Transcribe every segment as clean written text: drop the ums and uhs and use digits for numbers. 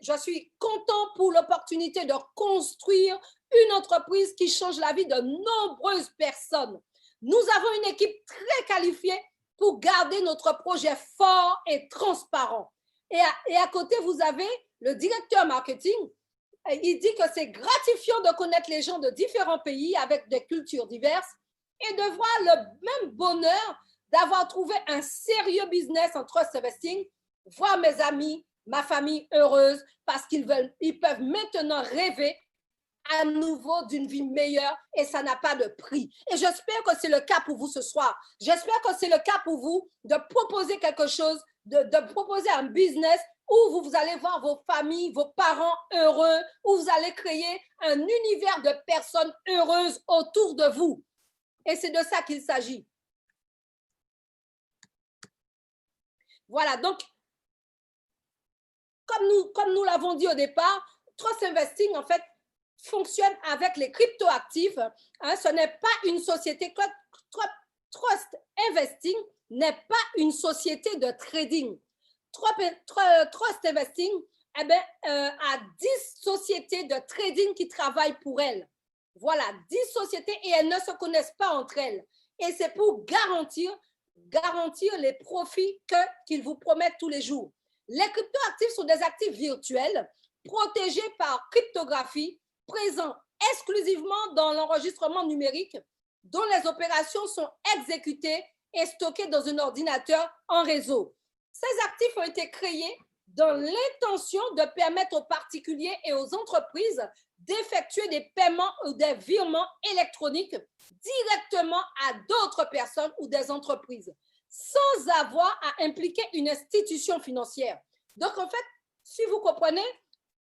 Je suis content pour l'opportunité de construire une entreprise qui change la vie de nombreuses personnes. Nous avons une équipe très qualifiée pour garder notre projet fort et transparent. Et à côté, vous avez le directeur marketing. Il dit que c'est gratifiant de connaître les gens de différents pays avec des cultures diverses et de voir le même bonheur d'avoir trouvé un sérieux business en trust investing, voir mes amis, ma famille heureuse parce qu'ils peuvent maintenant rêver à nouveau d'une vie meilleure et ça n'a pas de prix. Et j'espère que c'est le cas pour vous ce soir. J'espère que c'est le cas pour vous de proposer quelque chose, de proposer un business où vous allez voir vos familles, vos parents heureux, où vous allez créer un univers de personnes heureuses autour de vous. Et c'est de ça qu'il s'agit. Voilà, donc, comme nous l'avons dit au départ, Trust Investing, en fait, fonctionne avec les cryptoactifs. Hein, ce n'est pas une société. Trust Investing n'est pas une société de trading. Trust Investing a 10 sociétés de trading qui travaillent pour elle. Voilà, 10 sociétés et elles ne se connaissent pas entre elles. Et c'est pour garantir les profits qu'ils vous promettent tous les jours. Les cryptoactifs sont des actifs virtuels protégés par cryptographie, présents exclusivement dans l'enregistrement numérique, dont les opérations sont exécutées et stockées dans un ordinateur en réseau. Ces actifs ont été créés dans l'intention de permettre aux particuliers et aux entreprises d'effectuer des paiements ou des virements électroniques directement à d'autres personnes ou des entreprises, sans avoir à impliquer une institution financière. Donc, en fait, si vous comprenez,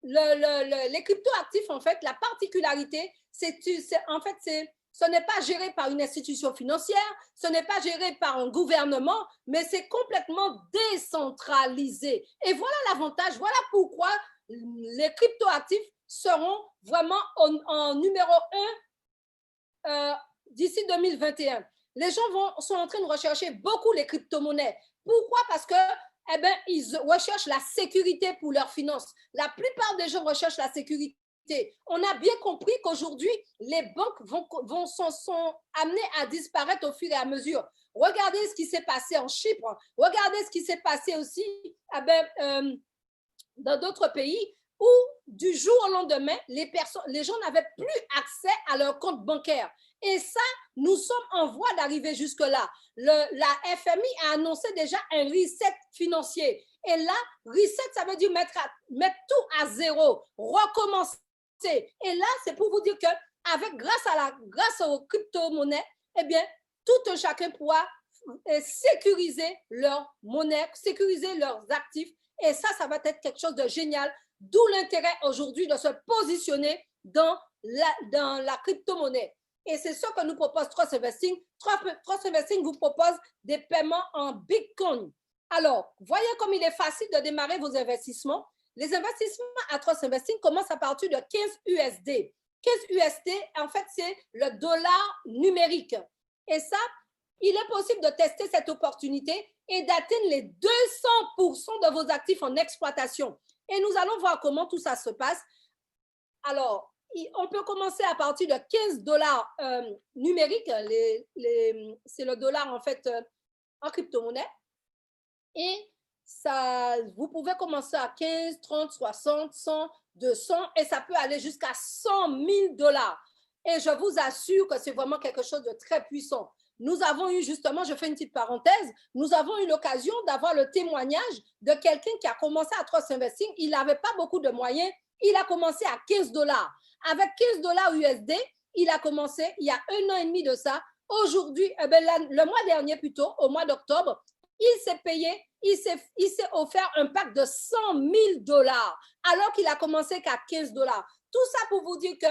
les cryptoactifs, en fait, la particularité, ce n'est pas géré par une institution financière, ce n'est pas géré par un gouvernement, mais c'est complètement décentralisé. Et voilà l'avantage, voilà pourquoi les cryptoactifs seront vraiment en numéro 1 d'ici 2021. Les gens sont en train de rechercher beaucoup les crypto-monnaies. Pourquoi? Parce que ils recherchent la sécurité pour leurs finances. La plupart des gens recherchent la sécurité. On a bien compris qu'aujourd'hui, les banques sont amenées à disparaître au fur et à mesure. Regardez ce qui s'est passé en Chypre. Regardez ce qui s'est passé aussi dans d'autres pays où du jour au lendemain, les gens n'avaient plus accès à leur compte bancaire. Et ça, nous sommes en voie d'arriver jusque-là. La FMI a annoncé déjà un reset financier. Et là, reset, ça veut dire mettre tout à zéro, recommencer. Et là, c'est pour vous dire que grâce aux crypto-monnaies, eh bien, tout un chacun pourra sécuriser leur monnaie, sécuriser leurs actifs. Et ça va être quelque chose de génial. D'où l'intérêt aujourd'hui de se positionner dans la crypto-monnaie. Et c'est ce que nous propose Trust Investing. Trust Investing vous propose des paiements en Bitcoin. Alors, voyez comme il est facile de démarrer vos investissements. Les investissements à Trust Investing commencent à partir de 15 USD. 15 USD, en fait, c'est le dollar numérique. Et ça, il est possible de tester cette opportunité et d'atteindre les 200% de vos actifs en exploitation. Et nous allons voir comment tout ça se passe. Alors, on peut commencer à partir de 15 dollars numériques. C'est le dollar, en fait, en crypto-monnaie. Et ça, vous pouvez commencer à 15, 30, 60, 100, 200 et ça peut aller jusqu'à 100 000 dollars. Et je vous assure que c'est vraiment quelque chose de très puissant. Nous avons eu justement, je fais une petite parenthèse, nous avons eu l'occasion d'avoir le témoignage de quelqu'un qui a commencé à Trust Investing. Il n'avait pas beaucoup de moyens. Il a commencé à 15 dollars. Avec 15 dollars USD, il a commencé il y a 1 an et demi de ça. Aujourd'hui, le mois dernier plutôt, au mois d'octobre, il s'est payé, il s'est offert un pack de 100 000 dollars alors qu'il a commencé qu'à 15 dollars. Tout ça pour vous dire que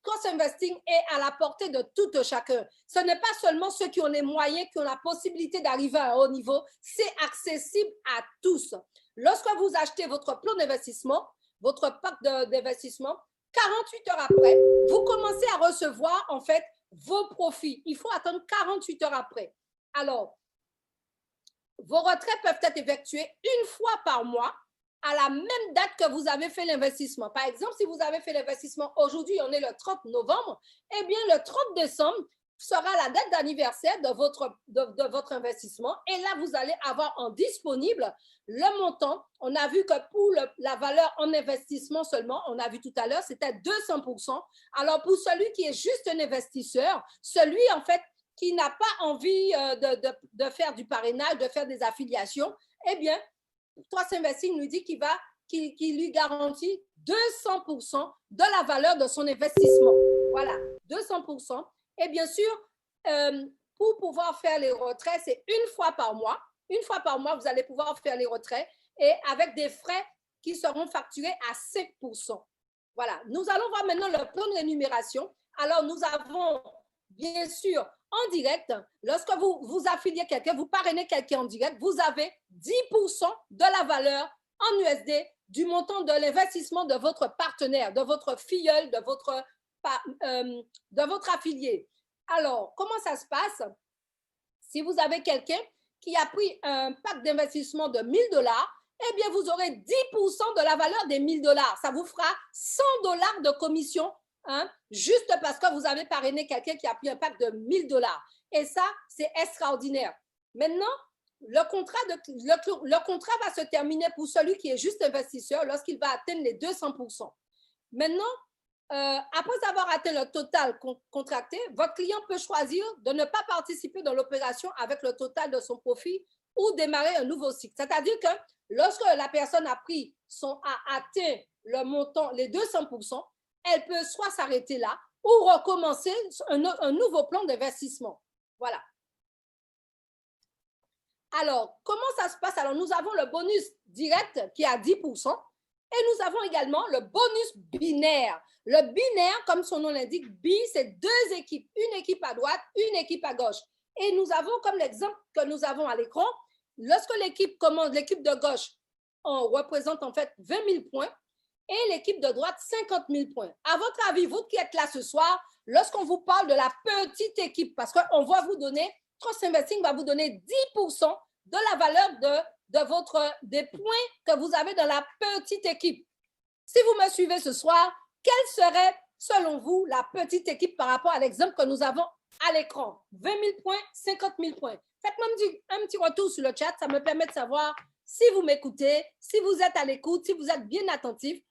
Trust Investing est à la portée de tout chacun. Ce n'est pas seulement ceux qui ont les moyens, qui ont la possibilité d'arriver à un haut niveau, c'est accessible à tous. Lorsque vous achetez votre plan d'investissement, votre pack d'investissement, 48 heures après, vous commencez à recevoir en fait vos profits. Il faut attendre 48 heures après. Alors, vos retraits peuvent être effectués une fois par mois à la même date que vous avez fait l'investissement. Par exemple, si vous avez fait l'investissement aujourd'hui, on est le 30 novembre, eh bien, le 30 décembre sera la date d'anniversaire de votre investissement. Et là, vous allez avoir en disponible le montant. On a vu que pour la valeur en investissement seulement, on a vu tout à l'heure, c'était 200%. Alors, pour celui qui est juste un investisseur, celui, en fait, qui n'a pas envie de faire du parrainage, de faire des affiliations, eh bien, 3 Investing nous dit qu'il lui garantit 200% de la valeur de son investissement. Voilà, 200%. Et bien sûr, pour pouvoir faire les retraits, c'est une fois par mois. Une fois par mois, vous allez pouvoir faire les retraits et avec des frais qui seront facturés à 5%. Voilà, nous allons voir maintenant le plan de rémunération. Alors, nous avons bien sûr en direct, lorsque vous affiliez quelqu'un, vous parrainez quelqu'un en direct, vous avez 10% de la valeur en USD du montant de l'investissement de votre partenaire, de votre filleul, de votre affilié. Alors, comment ça se passe? Si vous avez quelqu'un qui a pris un pack d'investissement de 1 000 $, eh bien, vous aurez 10% de la valeur des 1 000 $. Ça vous fera 100 $ de commission, hein, juste parce que vous avez parrainé quelqu'un qui a pris un pack de 1 000 $. Et ça, c'est extraordinaire. Maintenant, le contrat va se terminer pour celui qui est juste investisseur lorsqu'il va atteindre les 200%. Maintenant, après avoir atteint le total contracté, votre client peut choisir de ne pas participer dans l'opération avec le total de son profit ou démarrer un nouveau cycle. C'est-à-dire que lorsque la personne a atteint le montant, les 200%, elle peut soit s'arrêter là ou recommencer un nouveau plan d'investissement. Voilà. Alors, comment ça se passe? Alors, nous avons le bonus direct qui est à 10%. Et nous avons également le bonus binaire. Le binaire, comme son nom l'indique, c'est 2 équipes, une équipe à droite, une équipe à gauche. Et nous avons, comme l'exemple que nous avons à l'écran, lorsque l'équipe commence, l'équipe de gauche, on représente en fait 20 000 points et l'équipe de droite 50 000 points. À votre avis, vous qui êtes là ce soir, lorsqu'on vous parle de la petite équipe, parce qu'on va vous donner, Trust Investing va vous donner 10% de la valeur des points que vous avez dans la petite équipe. Si vous me suivez ce soir, quelle serait, selon vous, la petite équipe par rapport à l'exemple que nous avons à l'écran? 20 000 points, 50 000 points. Faites-moi un petit retour sur le chat, ça me permet de savoir si vous m'écoutez, si vous êtes à l'écoute, si vous êtes bien attentif.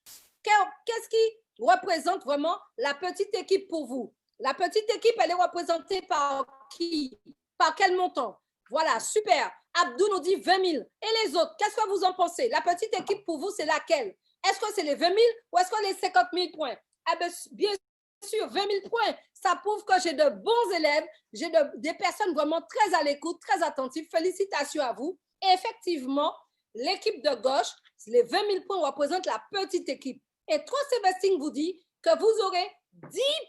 Qu'est-ce qui représente vraiment la petite équipe pour vous? La petite équipe, elle est représentée par qui? Par quel montant? Voilà, super. Abdou nous dit 20 000. Et les autres, qu'est-ce que vous en pensez? La petite équipe pour vous, c'est laquelle? Est-ce que c'est les 20 000 ou est-ce que les 50 000 points? Eh bien sûr, 20 000 points. Ça prouve que j'ai de bons élèves, j'ai des personnes vraiment très à l'écoute, très attentives. Félicitations à vous. Et effectivement, l'équipe de gauche, les 20 000 points représentent la petite équipe. Et Trust Investing vous dit que vous aurez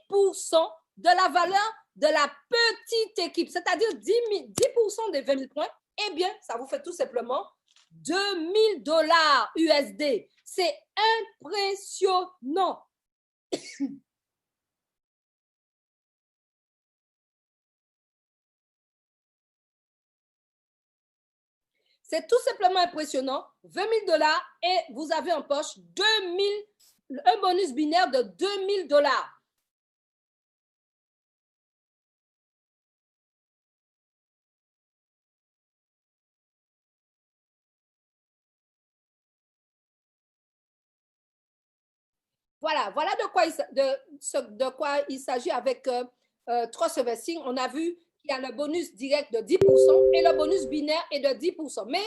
10% de la valeur de la petite équipe, c'est-à-dire 10% des 20 000 points. Eh bien, ça vous fait tout simplement 2 000 $ USD. C'est impressionnant. C'est tout simplement impressionnant. 20 000 $ et vous avez en poche un bonus binaire de 2 000 $. Voilà de quoi il s'agit avec Trust Investing. On a vu qu'il y a le bonus direct de 10% et le bonus binaire est de 10%. Mais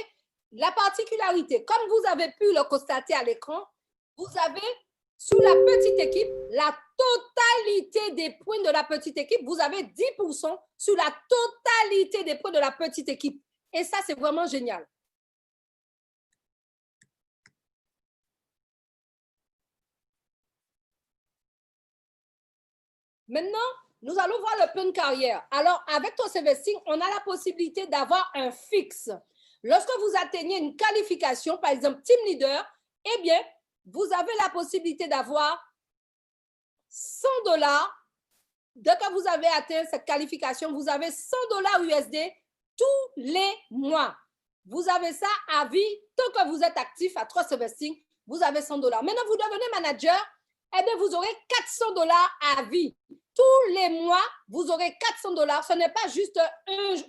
la particularité, comme vous avez pu le constater à l'écran, vous avez sous la petite équipe, la totalité des points de la petite équipe, vous avez 10% sur la totalité des points de la petite équipe. Et ça, c'est vraiment génial. Maintenant, nous allons voir le plan de carrière. Alors, avec Trust Investing, on a la possibilité d'avoir un fixe. Lorsque vous atteignez une qualification, par exemple Team Leader, eh bien, vous avez la possibilité d'avoir 100 $. Dès que vous avez atteint cette qualification, vous avez 100 $ USD tous les mois. vous avez ça à vie. Tant que vous êtes actif à Trust Investing, vous avez $100. Maintenant, vous devenez manager, eh bien, vous aurez $400 à vie. Tous les mois, vous aurez $400. Ce n'est pas juste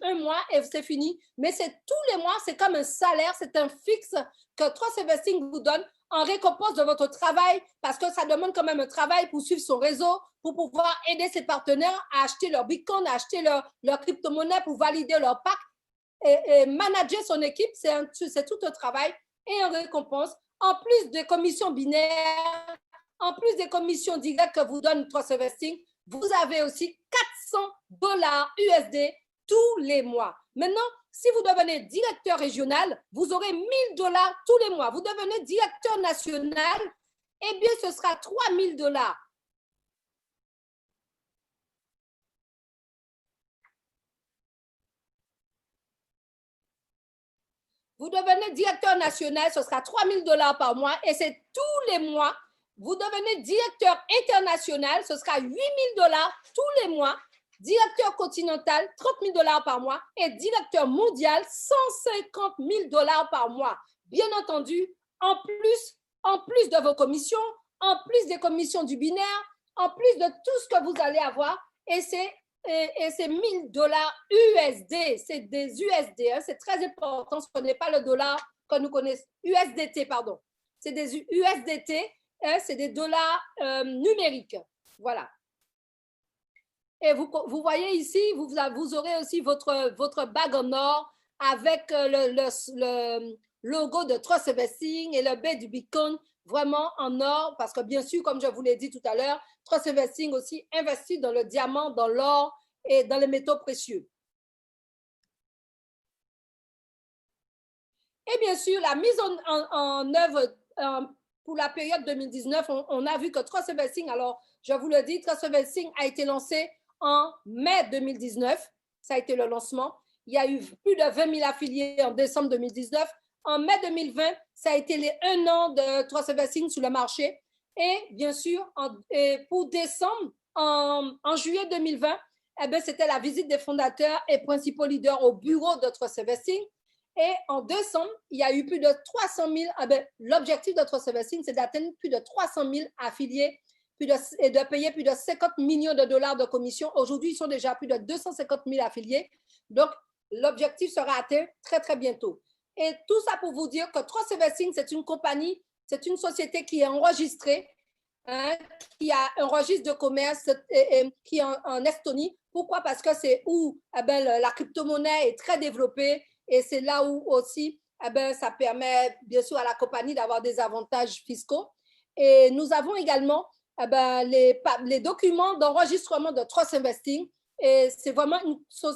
un mois et c'est fini, mais c'est tous les mois, c'est comme un salaire, c'est un fixe que Trust Investing vous donne en récompense de votre travail, parce que ça demande quand même un travail pour suivre son réseau, pour pouvoir aider ses partenaires à acheter leur Bitcoin, à acheter leur crypto-monnaie, pour valider leur pack. Et manager son équipe, c'est tout un travail et en récompense. En plus des commissions binaires, en plus des commissions directes que vous donne Trust Investing, vous avez aussi $400 USD tous les mois. Maintenant, si vous devenez directeur régional, vous aurez $1000 tous les mois. Vous devenez directeur national, eh bien, ce sera $3000. Vous devenez directeur national, ce sera $3000 par mois et c'est tous les mois. Vous devenez directeur international, ce sera $8000 tous les mois. Directeur continental, $30 000 par mois et directeur mondial, $150 000 par mois. Bien entendu, en plus de vos commissions, en plus des commissions du binaire, en plus de tout ce que vous allez avoir, et c'est $1000 USD, c'est des USD, hein, c'est très important, ce n'est pas le dollar que nous connaissons, USDT, pardon, c'est des USDT, hein, c'est des dollars numériques, voilà. Et vous voyez ici, vous aurez aussi votre bague en or avec le logo de Trust Investing et le B du Bitcoin vraiment en or, parce que bien sûr, comme je vous l'ai dit tout à l'heure, Trust Investing aussi investit dans le diamant, dans l'or et dans les métaux précieux. Et bien sûr, la mise en œuvre pour la période 2019, on a vu que Trust Investing, alors je vous le dis, Trust Investing a été lancé en mai 2019. Ça a été le lancement. Il y a eu plus de 20 000 affiliés en décembre 2019. En mai 2020, ça a été les 1 an de Trust Investing sur le marché. Et bien sûr, pour décembre, en juillet 2020, eh bien, c'était la visite des fondateurs et principaux leaders au bureau de Trust Investing. Et en décembre, il y a eu plus de 300 000. Eh bien, l'objectif de Trust Investing, c'est d'atteindre plus de 300 000 affiliés et de payer plus de 50 millions de dollars de commission. Aujourd'hui, ils sont déjà plus de 250 000 affiliés. Donc, l'objectif sera atteint très, très bientôt. Et tout ça pour vous dire que Trust Investing, c'est une compagnie, c'est une société qui est enregistrée, hein, qui a un registre de commerce qui est en Estonie. Pourquoi? Parce que c'est où eh bien, la crypto-monnaie est très développée et c'est là où aussi eh bien, ça permet bien sûr à la compagnie d'avoir des avantages fiscaux. Et nous avons également eh bien, les documents d'enregistrement de Trust Investing. Et c'est vraiment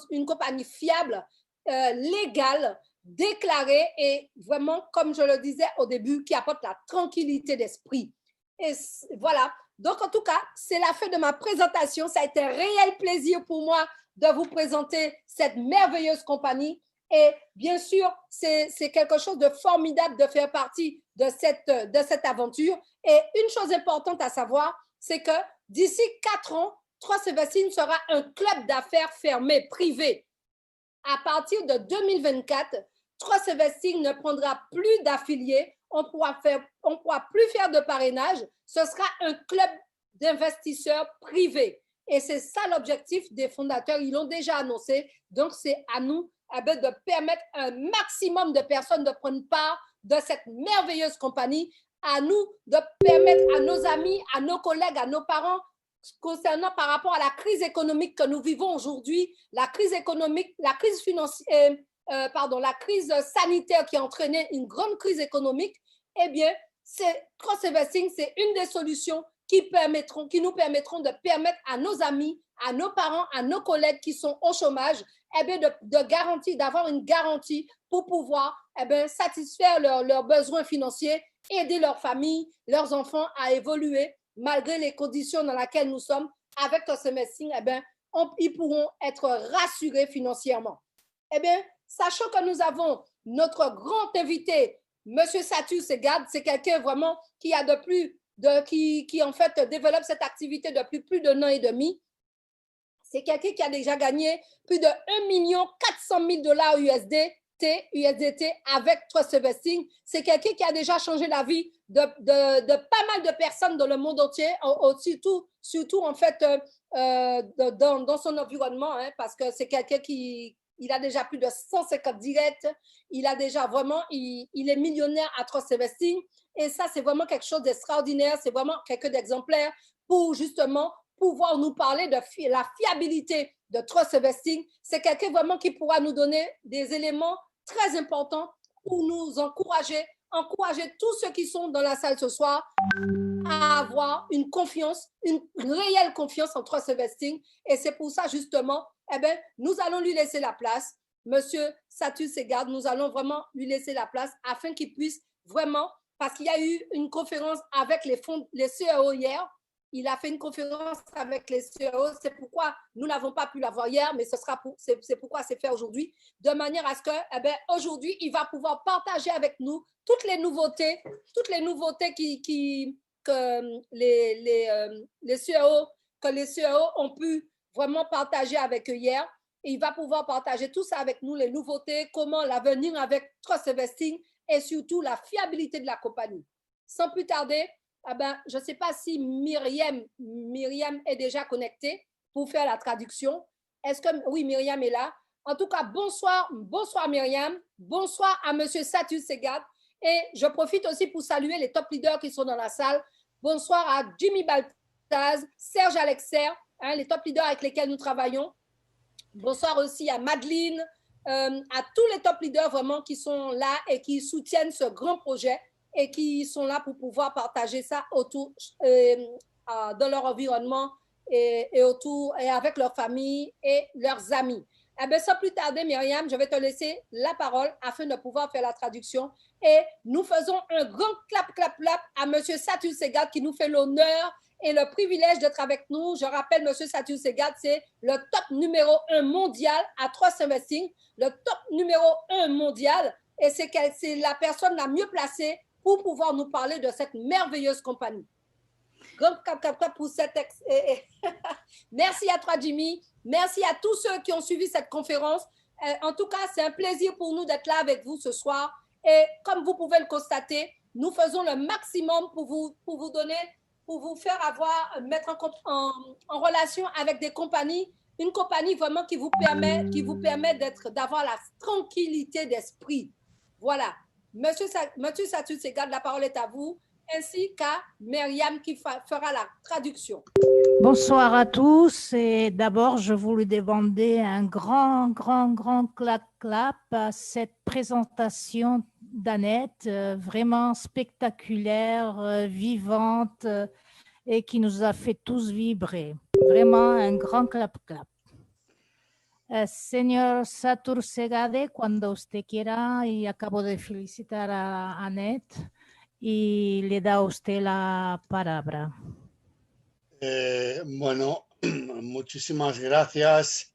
une compagnie fiable, légale, déclarée et vraiment, comme je le disais au début, qui apporte la tranquillité d'esprit. Et voilà. Donc, en tout cas, c'est la fin de ma présentation. Ça a été un réel plaisir pour moi de vous présenter cette merveilleuse compagnie. Et bien sûr, c'est quelque chose de formidable de faire partie de cette aventure. Et une chose importante à savoir, c'est que d'ici 4 ans, Trust Investing sera un club d'affaires fermé, privé. À partir de 2024, Trust Investing ne prendra plus d'affiliés. On pourra plus faire de parrainage. Ce sera un club d'investisseurs privés. Et c'est ça l'objectif des fondateurs. Ils l'ont déjà annoncé. Donc, c'est à nous de permettre un maximum de personnes de prendre part de cette merveilleuse compagnie. À nous de permettre à nos amis, à nos collègues, à nos parents, concernant par rapport à la crise économique que nous vivons aujourd'hui, la crise économique, la crise financière, la crise sanitaire qui a entraîné une grande crise économique, eh bien, Trust Investing, c'est une des solutions qui nous permettront de permettre à nos amis, à nos parents, à nos collègues qui sont au chômage, eh bien, d'avoir une garantie pour pouvoir satisfaire leurs besoins financiers, aider leurs familles, leurs enfants à évoluer malgré les conditions dans lesquelles nous sommes. Avec Trust Investing, eh bien, ils pourront être rassurés financièrement. Eh bien, sachant que nous avons notre grand invité, M. Satu Segad, c'est quelqu'un vraiment qui a qui en fait développe cette activité depuis plus d'1 an et demi. C'est quelqu'un qui a déjà gagné plus de 1 400 000 $ USD USDT avec Trust Investing. C'est quelqu'un qui a déjà changé la vie de pas mal de personnes dans le monde entier, surtout en fait dans son environnement, hein, parce que c'est quelqu'un qui il a déjà plus de 150 directs, il a déjà vraiment, il est millionnaire à Trust Investing, et ça c'est vraiment quelque chose d'extraordinaire, c'est vraiment quelqu'un d'exemplaire pour justement pouvoir nous parler de la fiabilité de Trust Investing. C'est quelqu'un vraiment qui pourra nous donner des éléments très importants pour nous encourager tous ceux qui sont dans la salle ce soir à avoir une confiance, une réelle confiance en Trust Investing. Et c'est pour ça, justement, eh bien, nous allons lui laisser la place. Monsieur Satu Segad, nous allons vraiment lui laisser la place afin qu'il puisse vraiment, parce qu'il y a eu une conférence avec les CEO hier. Il a fait une conférence avec les CEO. C'est pourquoi nous n'avons pas pu l'avoir hier, mais c'est pourquoi c'est fait aujourd'hui, de manière à ce que, eh bien, aujourd'hui, il va pouvoir partager avec nous toutes les nouveautés que les CEO ont pu vraiment partager avec eux hier. Et il va pouvoir partager tout ça avec nous, les nouveautés, comment l'avenir avec Trust Investing et surtout la fiabilité de la compagnie. Sans plus tarder, eh ben, je ne sais pas si Myriam est déjà connectée pour faire la traduction. Est-ce que oui, Myriam est là? En tout cas, bonsoir Myriam, bonsoir à Monsieur Satu Segad. Et je profite aussi pour saluer les top leaders qui sont dans la salle. Bonsoir à Jimmy Baltaz, Serge Alexer, hein, les top leaders avec lesquels nous travaillons. Bonsoir aussi à Madeleine, à tous les top leaders vraiment qui sont là et qui soutiennent ce grand projet et qui sont là pour pouvoir partager ça autour, dans leur environnement et autour et avec leur famille et leurs amis. Eh bien, sans plus tarder, Myriam, je vais te laisser la parole afin de pouvoir faire la traduction. Et nous faisons un grand clap à M. Satu Segad qui nous fait l'honneur et le privilège d'être avec nous. Je rappelle, M. Satu Segad, c'est le top numéro 1 mondial à Trust Investing, le top numéro 1 mondial. Et c'est la personne la mieux placée pour pouvoir nous parler de cette merveilleuse compagnie. Grand clap pour cette Merci à toi, Jimmy. Merci à tous ceux qui ont suivi cette conférence. En tout cas, c'est un plaisir pour nous d'être là avec vous ce soir. Et comme vous pouvez le constater, nous faisons le maximum pour vous donner, pour vous faire mettre en relation avec des compagnies, une compagnie vraiment qui vous permet d'avoir la tranquillité d'esprit. Voilà. Monsieur Satu Segad, la parole est à vous, ainsi qu'à Myriam qui fera la traduction. Bonsoir à tous et d'abord je voulais demander un grand clap à cette présentation d'Annette, vraiment spectaculaire, vivante et qui nous a fait tous vibrer. Vraiment un grand clap. Señor Satur Segade, cuando usted quiera, y acabo de felicitar a Annette y le da a usted la palabra. Bueno, muchísimas gracias.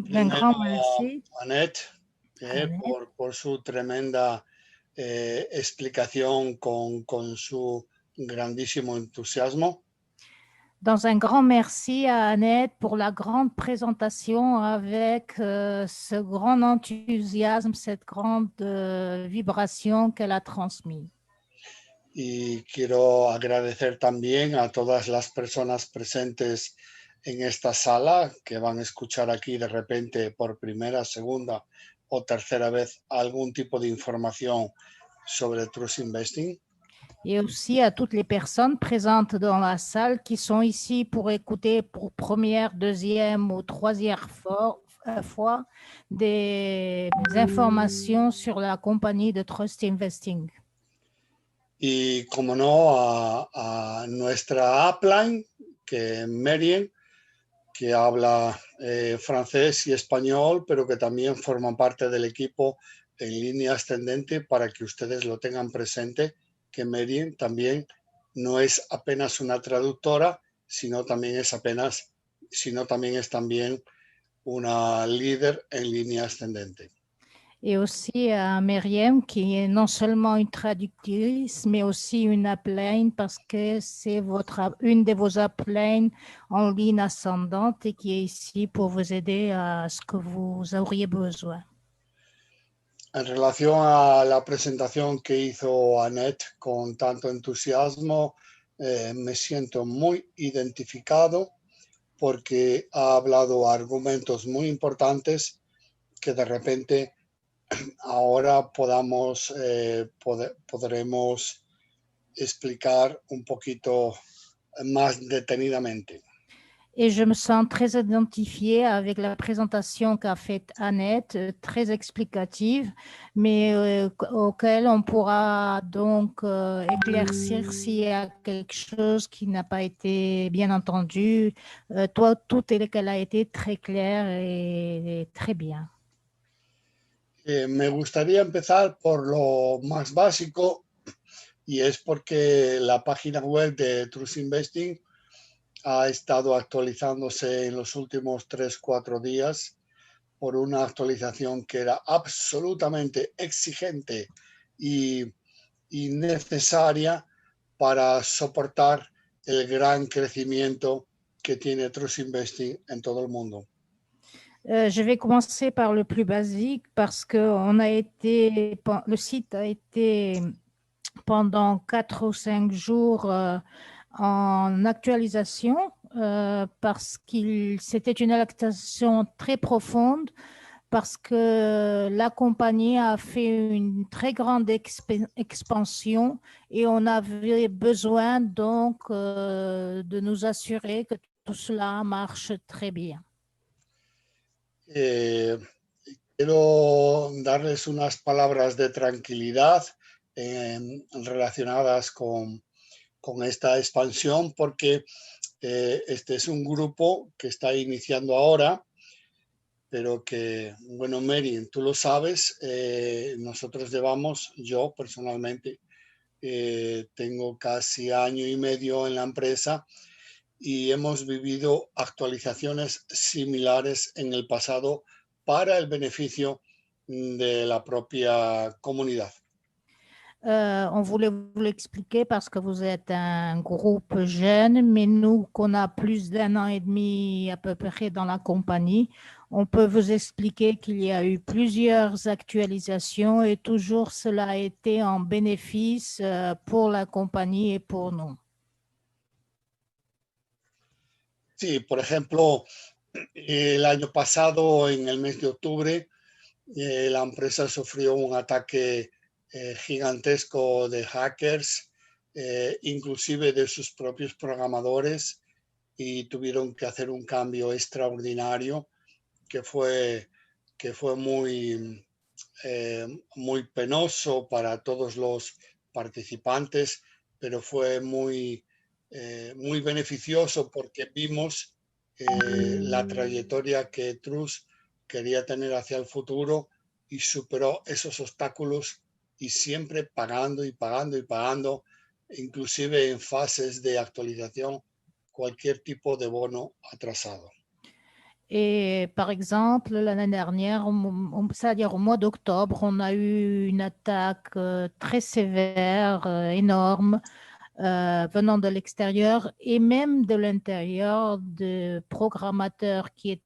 Primero, Annette, por su tremenda explicación con su grandísimo entusiasmo. Dans un grand merci à Annette pour la grande présentation avec ce grand enthousiasme, cette grande vibration qu'elle a transmise. Y quiero agradecer también a todas las personas presentes en esta sala que van a escuchar aquí de repente por primera, segunda o tercera vez algún tipo de información sobre Trust Investing. Et aussi à toutes les personnes présentes dans la salle qui sont ici pour écouter pour première, deuxième ou troisième fois des informations sur la compagnie de Trust Investing. Y como no, a nuestra upline, que es Meriem, que habla francés y español, pero que también forma parte del equipo en línea ascendente, para que ustedes lo tengan presente, que Meriem también no es apenas una traductora, sino también es también una líder en línea ascendente. Et aussi à Myriam, qui est non seulement une traductrice, mais aussi une upline, parce que c'est une de vos uplines en ligne ascendante et qui est ici pour vous aider à ce que vous auriez besoin. En relación a la presentación que hizo Annette con tanto entusiasmo, me siento muy identificado porque ha hablado argumentos muy importantes que de repente ahora podremos explicar un poquito más detenidamente. Et je me sens très identifiée avec la présentation qu'a faite Annette, très explicative, mais auquel on pourra donc éclaircir s'il y a quelque chose qui n'a pas été bien entendu. Toi, tout est qu'elle a été très claire et très bien. Me gustaría empezar por lo más básico y es porque la página web de Trust Investing ha estado actualizándose en los últimos 3-4 días por una actualización que era absolutamente exigente y necesaria para soportar el gran crecimiento que tiene Trust Investing en todo el mundo. Je vais commencer par le plus basique parce que le site a été pendant 4 ou 5 jours en actualisation parce que c'était une actualisation très profonde, parce que la compagnie a fait une très grande expansion et on avait besoin donc de nous assurer que tout cela marche très bien. Quiero darles unas palabras de tranquilidad relacionadas con esta expansión porque este es un grupo que está iniciando ahora, pero que, bueno, Mary, tú lo sabes, nosotros yo personalmente tengo casi año y medio en la empresa y hemos vivido actualizaciones similares en el pasado para el beneficio de la propia comunidad. On voulait vous l'expliquer parce que vous êtes un groupe jeune, mais nous, qu'on a plus d'1 an et demi à peu près dans la compagnie, on peut vous expliquer qu'il y a eu plusieurs actualisations et toujours cela a été en bénéfice pour la compagnie et pour nous. Sí, por ejemplo, el año pasado, en el mes de octubre, la empresa sufrió un ataque gigantesco de hackers, inclusive de sus propios programadores, y tuvieron que hacer un cambio extraordinario que fue muy penoso para todos los participantes, pero fue muy beneficioso porque vimos la trayectoria que Trust quería tener hacia el futuro y superó esos obstáculos y siempre pagando y pagando y pagando, inclusive en fases de actualización, cualquier tipo de bono atrasado. Et par exemple, l'année dernière, c'est-à-dire au mois d'octobre, on a eu une attaque très sévère, énorme, venant de l'extérieur et même de l'intérieur de programmateurs qui étaient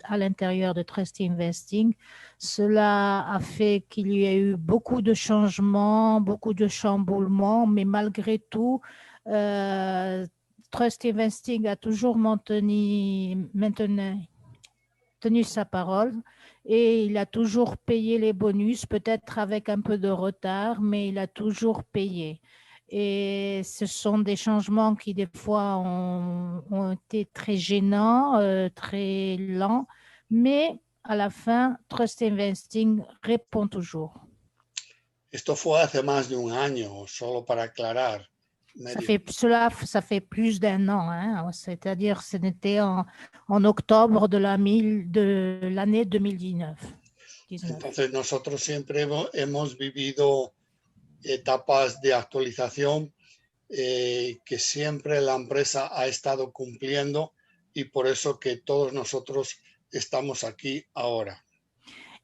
à l'intérieur de Trust Investing. Cela a fait qu'il y a eu beaucoup de changements, beaucoup de chamboulements, mais malgré tout, Trust Investing a toujours tenu sa parole et il a toujours payé les bonus, peut-être avec un peu de retard, mais il a toujours payé. Et ce sont des changements qui, des fois, ont été très gênants, très lents, mais à la fin, Trust Investing répond toujours. Esto fue hace más de un año, solo para aclarar. Ça fait plus d'1 an, hein? C'est-à-dire c'était en octobre de l'année 2019. Entonces nosotros siempre hemos vivido etapas de actualización que siempre la empresa ha estado cumpliendo y por eso que todos nosotros estamos aquí ahora.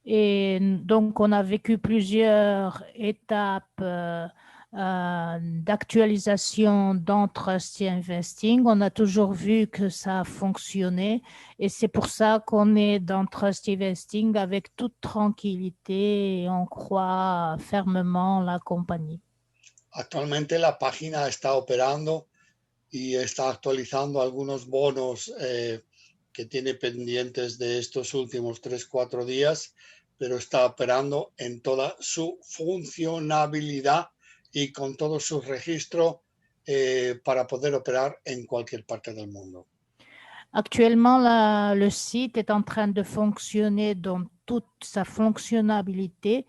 Et donc, on a vécu plusieurs étapes d'actualisation dans Trusty Investing. On a toujours vu que ça a fonctionné et c'est pour ça qu'on est dans Trusty Investing avec toute tranquillité et on croit fermement la compagnie. Actualmente la página está operando y está actualizando algunos bonos que tiene pendientes de estos últimos 3-4 días, pero está operando en toda su funcionabilidad y con todo su registro para poder operar en cualquier parte del mundo. Actuellement, le site est en train de fonctionner dans toute sa fonctionnalité.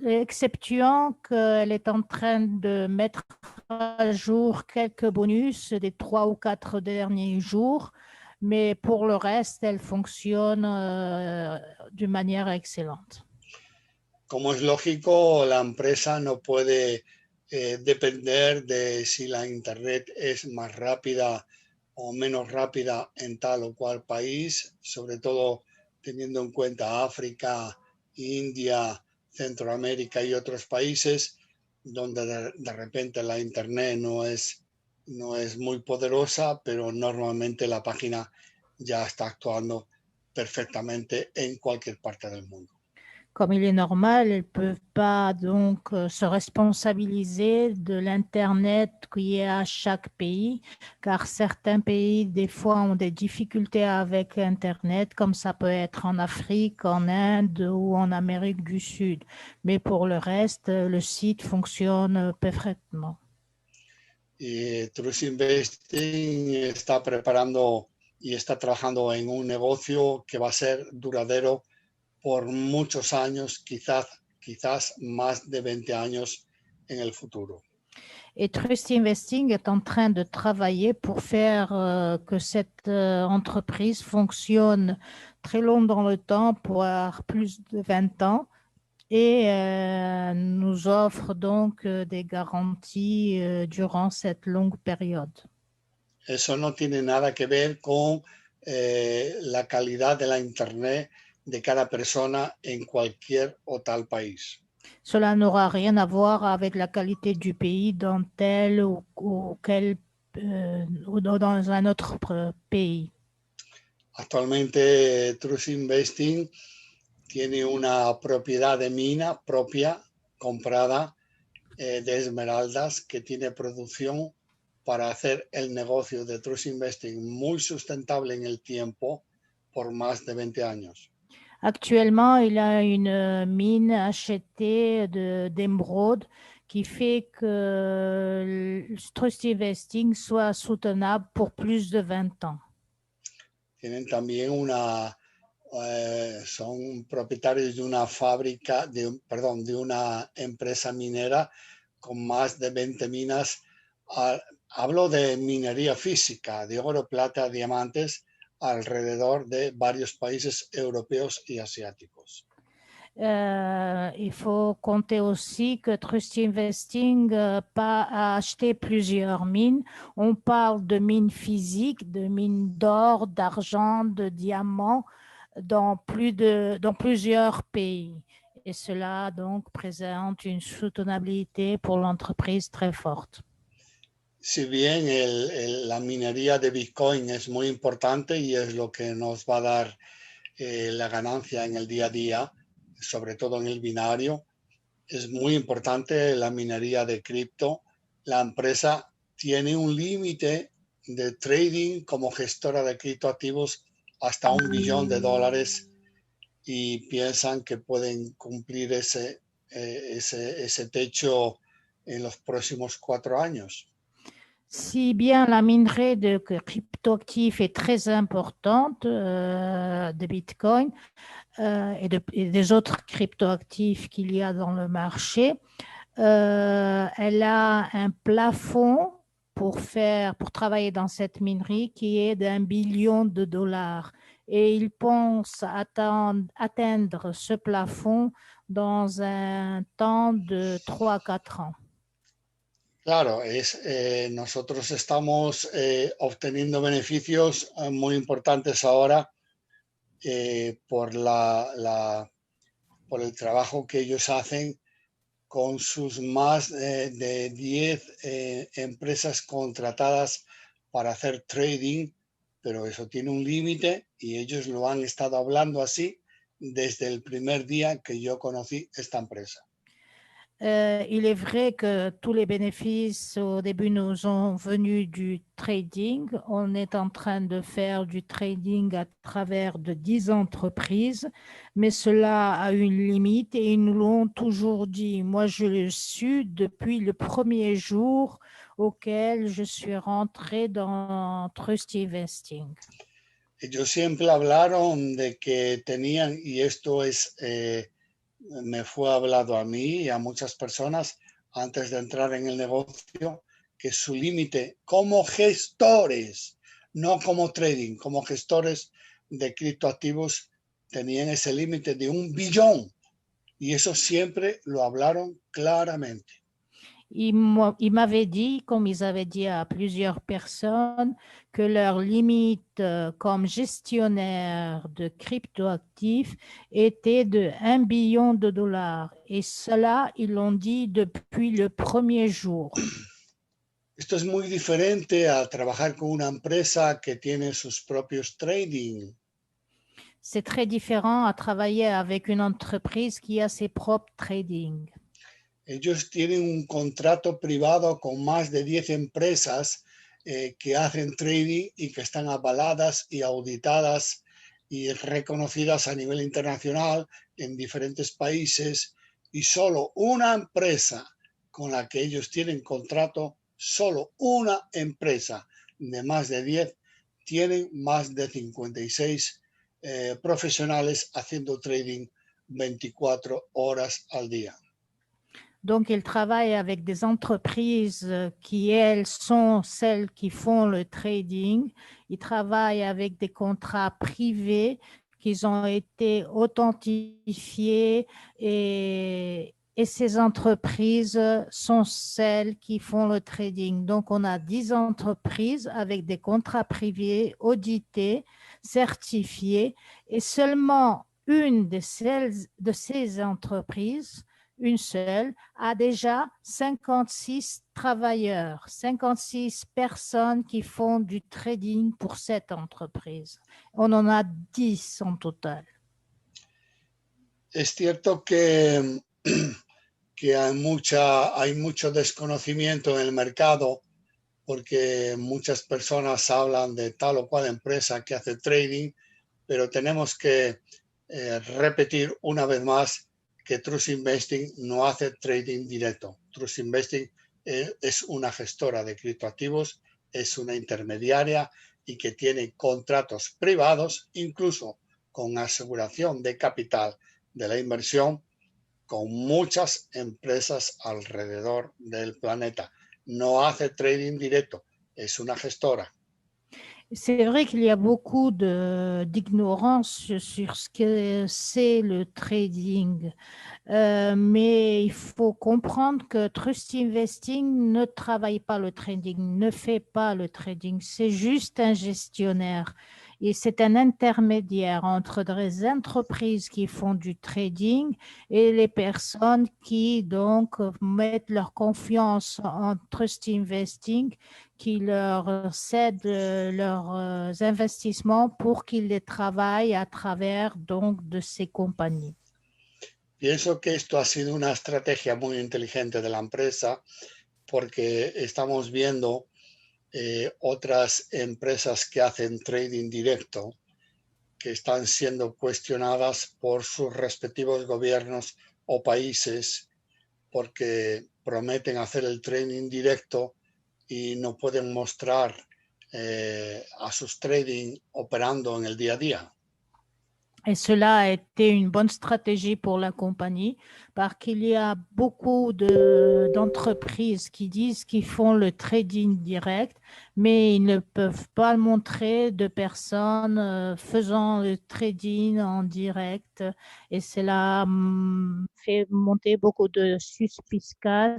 Exceptuant qu'elle est en train de mettre à jour quelques bonus des 3 ou 4 derniers jours, mais pour le reste, elle fonctionne d'une manière excellente. Como es lógico, la empresa no puede depender de si la Internet es más rápida o menos rápida en tal o cual país, sobre todo teniendo en cuenta África, India, Centroamérica y otros países donde de repente la Internet no es muy poderosa, pero normalmente la página ya está actuando perfectamente en cualquier parte del mundo. Comme il est normal, elles ne peuvent pas donc se responsabiliser de l'Internet qui est à chaque pays, car certains pays, des fois, ont des difficultés avec Internet, comme ça peut être en Afrique, en Inde ou en Amérique du Sud. Mais pour le reste, le site fonctionne parfaitement. Y Trust Investing está preparando y está trabajando en un negocio que va a ser duradero por muchos años, quizás más de 20 años en el futuro. Et Trust Investing est en train de travailler pour faire que cette entreprise fonctionne très long dans le temps, pour plus de 20 ans, et nous offre donc des garanties durant cette longue période. Eso no tiene nada que ver con la calidad de la Internet de cada persona en cualquier o tal país. Cela n'aura rien à voir avec la qualité du pays dans tel ou dans un autre pays. Actualmente Trust Investing tiene una propiedad de mina propia comprada de esmeraldas que tiene producción para hacer el negocio de Trust Investing muy sustentable en el tiempo por más de 20 años. Actuellement, il a une mine achetée d'émeraude qui fait que Trust Investing soit soutenable pour plus de 20 ans. Tienen también son propietarios de una fábrica, de una empresa minera con más de 20 minas. Hablo de minería física, de oro, plata, diamantes, alrededor de varios países europeos y asiáticos. Il faut compter aussi que Trust Investing a acheté plusieurs mines. On parle de mines physiques, de mines d'or, d'argent, de diamants dans plusieurs pays. Et cela donc présente une soutenabilité pour l'entreprise très forte. Si bien la minería de Bitcoin es muy importante y es lo que nos va a dar la ganancia en el día a día, sobre todo en el binario, es muy importante la minería de cripto. La empresa tiene un límite de trading como gestora de criptoactivos hasta $1 billón y piensan que pueden cumplir ese techo en los próximos 4 años. Si bien la minerie de cryptoactifs est très importante de Bitcoin et des autres cryptoactifs qu'il y a dans le marché, elle a un plafond pour travailler dans cette minerie qui est d'$1 billion. Et ils pensent atteindre ce plafond dans un temps de 3 à 4 ans. Claro, nosotros estamos obteniendo beneficios muy importantes ahora por el trabajo que ellos hacen con sus más de 10 empresas contratadas para hacer trading, pero eso tiene un límite y ellos lo han estado hablando así desde el primer día que yo conocí esta empresa. Il est vrai que tous les bénéfices au début nous sont venus du trading. On est en train de faire du trading à travers de 10 entreprises, mais cela a une limite et ils nous l'ont toujours dit. Moi, je l'ai su depuis le premier jour auquel je suis rentrée dans Trust Investing. Ellos siempre hablaron de que tenían, y esto es, me fue hablado a mí y a muchas personas antes de entrar en el negocio, que su límite como gestores, no como trading, como gestores de criptoactivos, tenían ese límite de 1 billón. Y eso siempre lo hablaron claramente. Ils m'avaient dit, comme ils avaient dit à plusieurs personnes, que leur limite comme gestionnaire de cryptoactifs était de 1 billion de dollars. Et cela, ils l'ont dit depuis le premier jour. Esto es muy diferente a trabajar con una empresa que tiene sus propios trading. C'est très différent à travailler avec une entreprise qui a ses propres trading. Ellos tienen un contrato privado con más de 10 empresas que hacen trading y que están avaladas y auditadas y reconocidas a nivel internacional en diferentes países, y solo una empresa con la que ellos tienen contrato, solo una empresa de más de 10, tienen más de 56 profesionales haciendo trading 24 horas al día. Donc, ils travaillent avec des entreprises qui, elles, sont celles qui font le trading. Ils travaillent avec des contrats privés qui ont été authentifiés et ces entreprises sont celles qui font le trading. Donc, on a 10 entreprises avec des contrats privés audités, certifiés, et seulement une de ces entreprises, une seule, a déjà 56 travailleurs, 56 personnes qui font du trading pour cette entreprise. On en a 10 en total. Es cierto que hay mucho desconocimiento en el mercado, porque muchas personas hablan de tal o cual empresa que hace trading, pero tenemos que repetir una vez más que Trust Investing no hace trading directo. Trust Investing es una gestora de criptoactivos, es una intermediaria y que tiene contratos privados, incluso con aseguración de capital de la inversión, con muchas empresas alrededor del planeta. No hace trading directo, es una gestora. C'est vrai qu'il y a beaucoup d'ignorance sur ce que c'est le trading, mais il faut comprendre que Trust Investing ne travaille pas le trading, ne fait pas le trading, c'est juste un gestionnaire. Et c'est un intermédiaire entre des entreprises qui font du trading et les personnes qui donc mettent leur confiance en Trust Investing, qui leur cèdent leurs investissements pour qu'ils les travaillent à travers donc de ces compagnies. Pienso que esto ha sido una estrategia muy inteligente de la empresa, porque estamos viendo otras empresas que hacen trading directo que están siendo cuestionadas por sus respectivos gobiernos o países porque prometen hacer el trading directo y no pueden mostrar a sus trading operando en el día a día. Et cela a été une bonne stratégie pour la compagnie parce qu'il y a beaucoup d'entreprises qui disent qu'ils font le trading direct, mais ils ne peuvent pas le montrer de personnes faisant le trading en direct. Et cela fait monter beaucoup de suspicion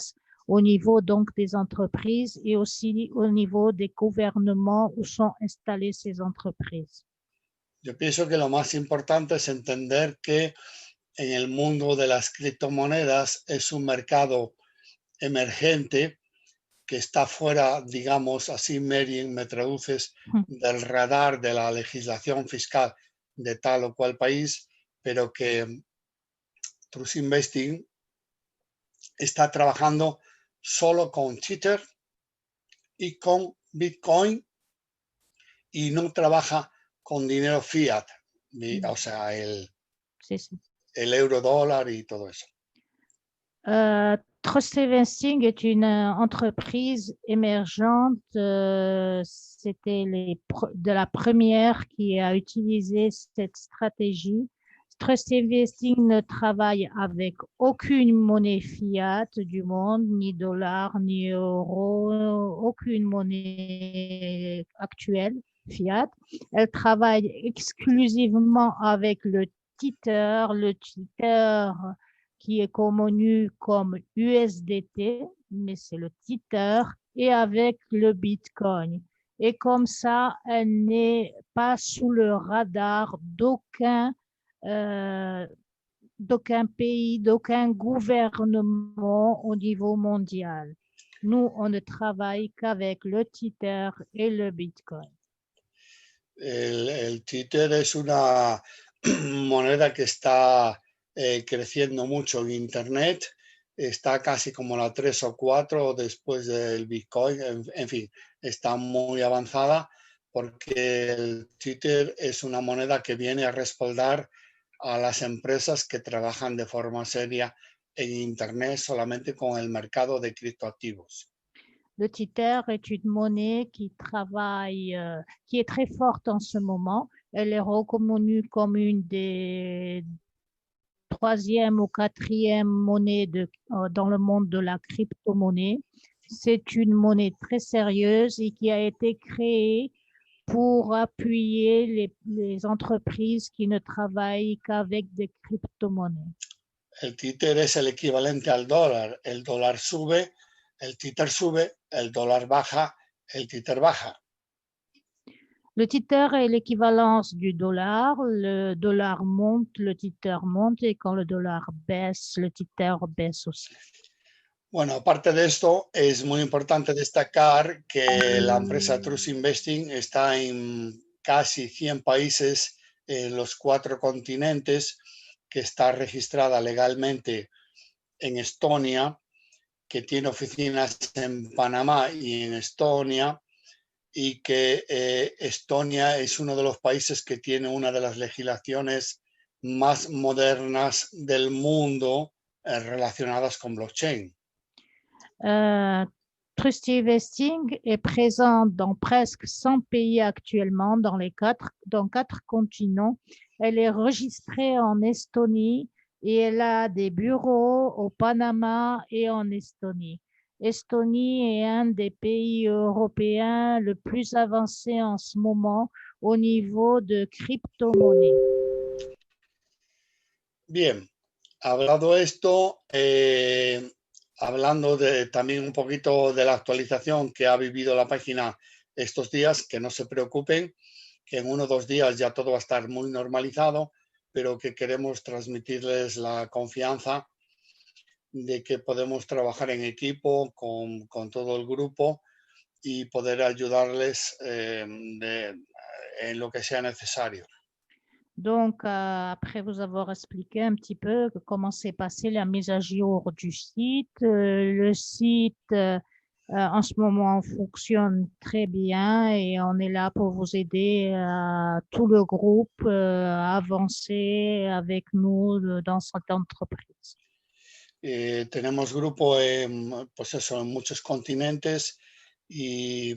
au niveau donc des entreprises et aussi au niveau des gouvernements où sont installées ces entreprises. Yo pienso que lo más importante es entender que en el mundo de las criptomonedas es un mercado emergente que está fuera, digamos, así Merien, me traduces, del radar de la legislación fiscal de tal o cual país, pero que Trust Investing está trabajando solo con Tether y con Bitcoin y no trabaja con dinero fiat, o sea, el euro dólar y todo eso. Trust Investing est une entreprise émergente. C'était de la première qui a utilisé cette stratégie. Trust Investing ne travaille avec aucune monnaie fiat du monde, ni dollar, ni euro, aucune monnaie actuelle fiat. Elle travaille exclusivement avec le Tether qui est connu comme USDT, mais c'est le Tether, et avec le Bitcoin. Et comme ça, elle n'est pas sous le radar d'aucun pays, d'aucun gouvernement au niveau mondial. Nous, on ne travaille qu'avec le Tether et le Bitcoin. El Tether es una moneda que está creciendo mucho en Internet, está casi como la 3 o 4 después del Bitcoin, en fin, está muy avanzada porque el Tether es una moneda que viene a respaldar a las empresas que trabajan de forma seria en Internet solamente con el mercado de criptoactivos. Le Tether est une monnaie qui travaille, qui est très forte en ce moment. Elle est reconnue comme une des troisième ou quatrième monnaie dans le monde de la crypto-monnaie. C'est une monnaie très sérieuse et qui a été créée pour appuyer les entreprises qui ne travaillent qu'avec des crypto-monnaies. El Tether es el equivalente al dólar. El dólar sube, el Tether sube, el dólar baja, el Tether baja. Le Tether est l'équivalence du dollar. Le dollar monte, le Tether monte, et quand le dollar baisse, le Tether baisse aussi. Bueno, aparte de esto, es muy importante destacar que la empresa Trust Investing está en casi 100 países en los 4 continentes, que está registrada legalmente en Estonia, que tiene oficinas en Panamá y en Estonia, y que Estonia es uno de los países que tiene una de las legislaciones más modernas del mundo relacionadas con blockchain. Trust Investing est présent dans presque 100 pays actuellement, dans 4 continents. Elle est enregistrée en Estonie et elle a des bureaux au Panama et en Estonie. Estonie est un des pays européens le plus avancé en ce moment au niveau de crypto-monnaie. Bien, hablado esto, hablando también un poquito de la actualización que ha vivido la página estos días, que no se preocupen, que en 1 o 2 días ya todo va a estar muy normalizado, pero que queremos transmitirles la confianza de que podemos trabajar en equipo con todo el grupo y poder ayudarles en lo que sea necesario. Donc, après vous avoir expliqué un petit peu comment s'est passée la mise à jour du site, le site en ce moment fonctionne très bien et on est là pour vous aider, tout le groupe, à avancer avec nous dans cette entreprise. Tenemos grupo pues eso, en muchos continentes y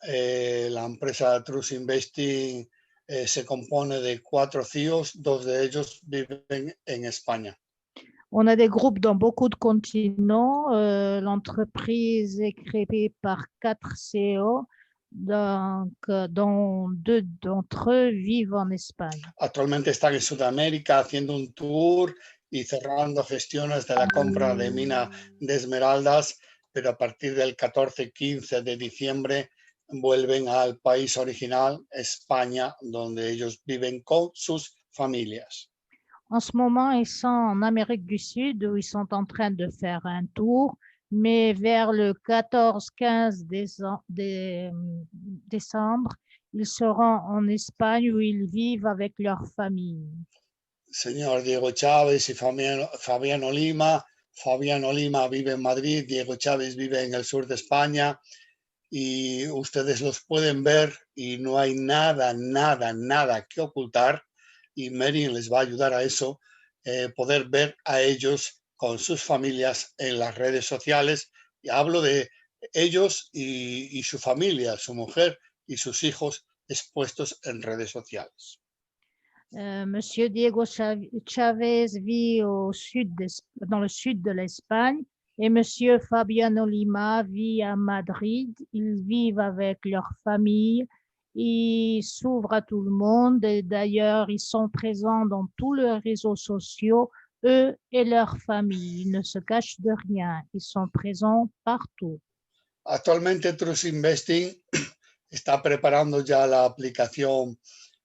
la empresa Trust Investing se compone de 4 CEOs, 2 de ellos viven en España. On a des groupes dans beaucoup de continents. L'entreprise est créée par 4 CEO, donc, dont 2 d'entre eux vivent en Espagne. Actualmente están en Sudamérica haciendo un tour y cerrando gestiones de la compra de mina de esmeraldas, pero a partir del 14-15 de diciembre vuelven al país original, España, donde ellos viven con sus familias. En ce moment, ils sont en Amérique du Sud où ils sont en train de faire un tour, mais vers le 14-15 décembre, ils seront en Espagne où ils vivent avec leur famille. Señor Diego Chávez y Fabiano Lima. Fabiano Lima vive en Madrid, Diego Chávez vive en el sur de España y ustedes los pueden ver y no hay nada que ocultar y Mary les va a ayudar a eso, poder ver a ellos con sus familias en las redes sociales. Y hablo de ellos y su familia, su mujer y sus hijos expuestos en redes sociales. Monsieur Diego Chavez vit dans le sud de l'Espagne et Monsieur Fabiano Lima vit à Madrid. Ils vivent avec leur famille. Ils s'ouvrent à tout le monde. Et d'ailleurs, ils sont présents dans tous les réseaux sociaux, eux et leur famille. Ils ne se cachent de rien. Ils sont présents partout. Actualmente Trust Investing está preparando ya la aplicación,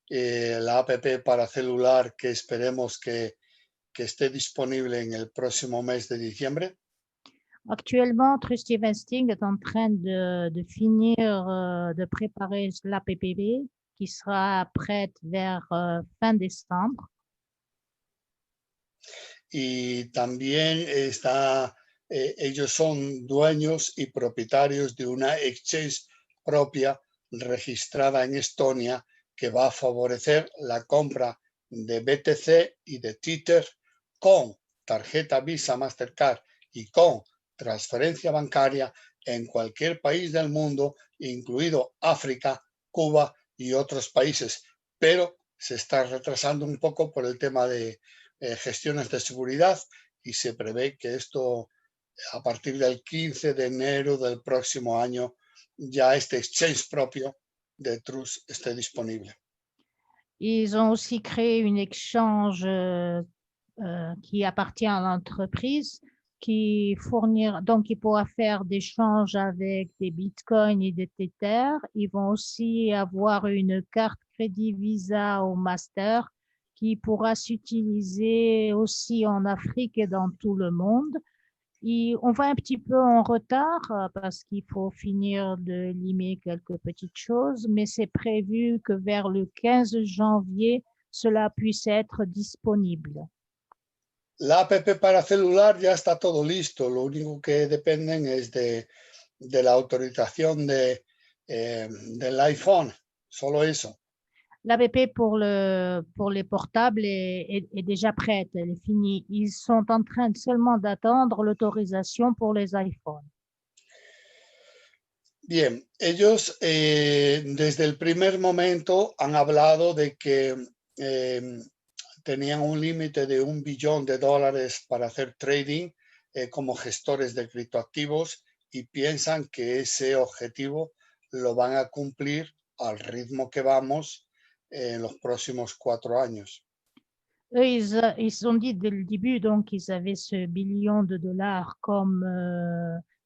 la app para celular que esperemos que esté disponible en el próximo mes de diciembre. Actuellement, Trust Investing est en train de finir de préparer l'app qui sera prête vers fin décembre. Y también ellos son dueños y propietarios de una exchange propia registrada en Estonia que va a favorecer la compra de BTC y de Tether con tarjeta Visa Mastercard y con transferencia bancaria en cualquier país del mundo, incluido África, Cuba y otros países, pero se está retrasando un poco por el tema de gestiones de seguridad y se prevé que esto a partir del 15 de enero del próximo año ya este exchange propio de Trust esté disponible. Ils ont aussi créé une exchange qui appartient à l'entreprise qui pourra faire des échanges avec des bitcoins et des Tether. Ils vont aussi avoir une carte crédit Visa ou Master qui pourra s'utiliser aussi en Afrique et dans tout le monde. Et on va un petit peu en retard parce qu'il faut finir de limer quelques petites choses, mais c'est prévu que vers le 15 janvier, cela puisse être disponible. La app para celular ya está todo listo, lo único que dependen es de la autorización del iPhone, solo eso. L'app pour les portables est déjà prête, elle est finie. Ils sont en train seulement d'attendre l'autorisation pour les iPhones. Bien, ellos desde el primer momento han hablado de que tenían un límite de $1 billón para hacer trading como gestores de criptoactivos y piensan que ese objetivo lo van a cumplir al ritmo que vamos en los próximos 4 años. Eux, ils ont dit dès le début, donc, qu'ils avaient ce $1 billion comme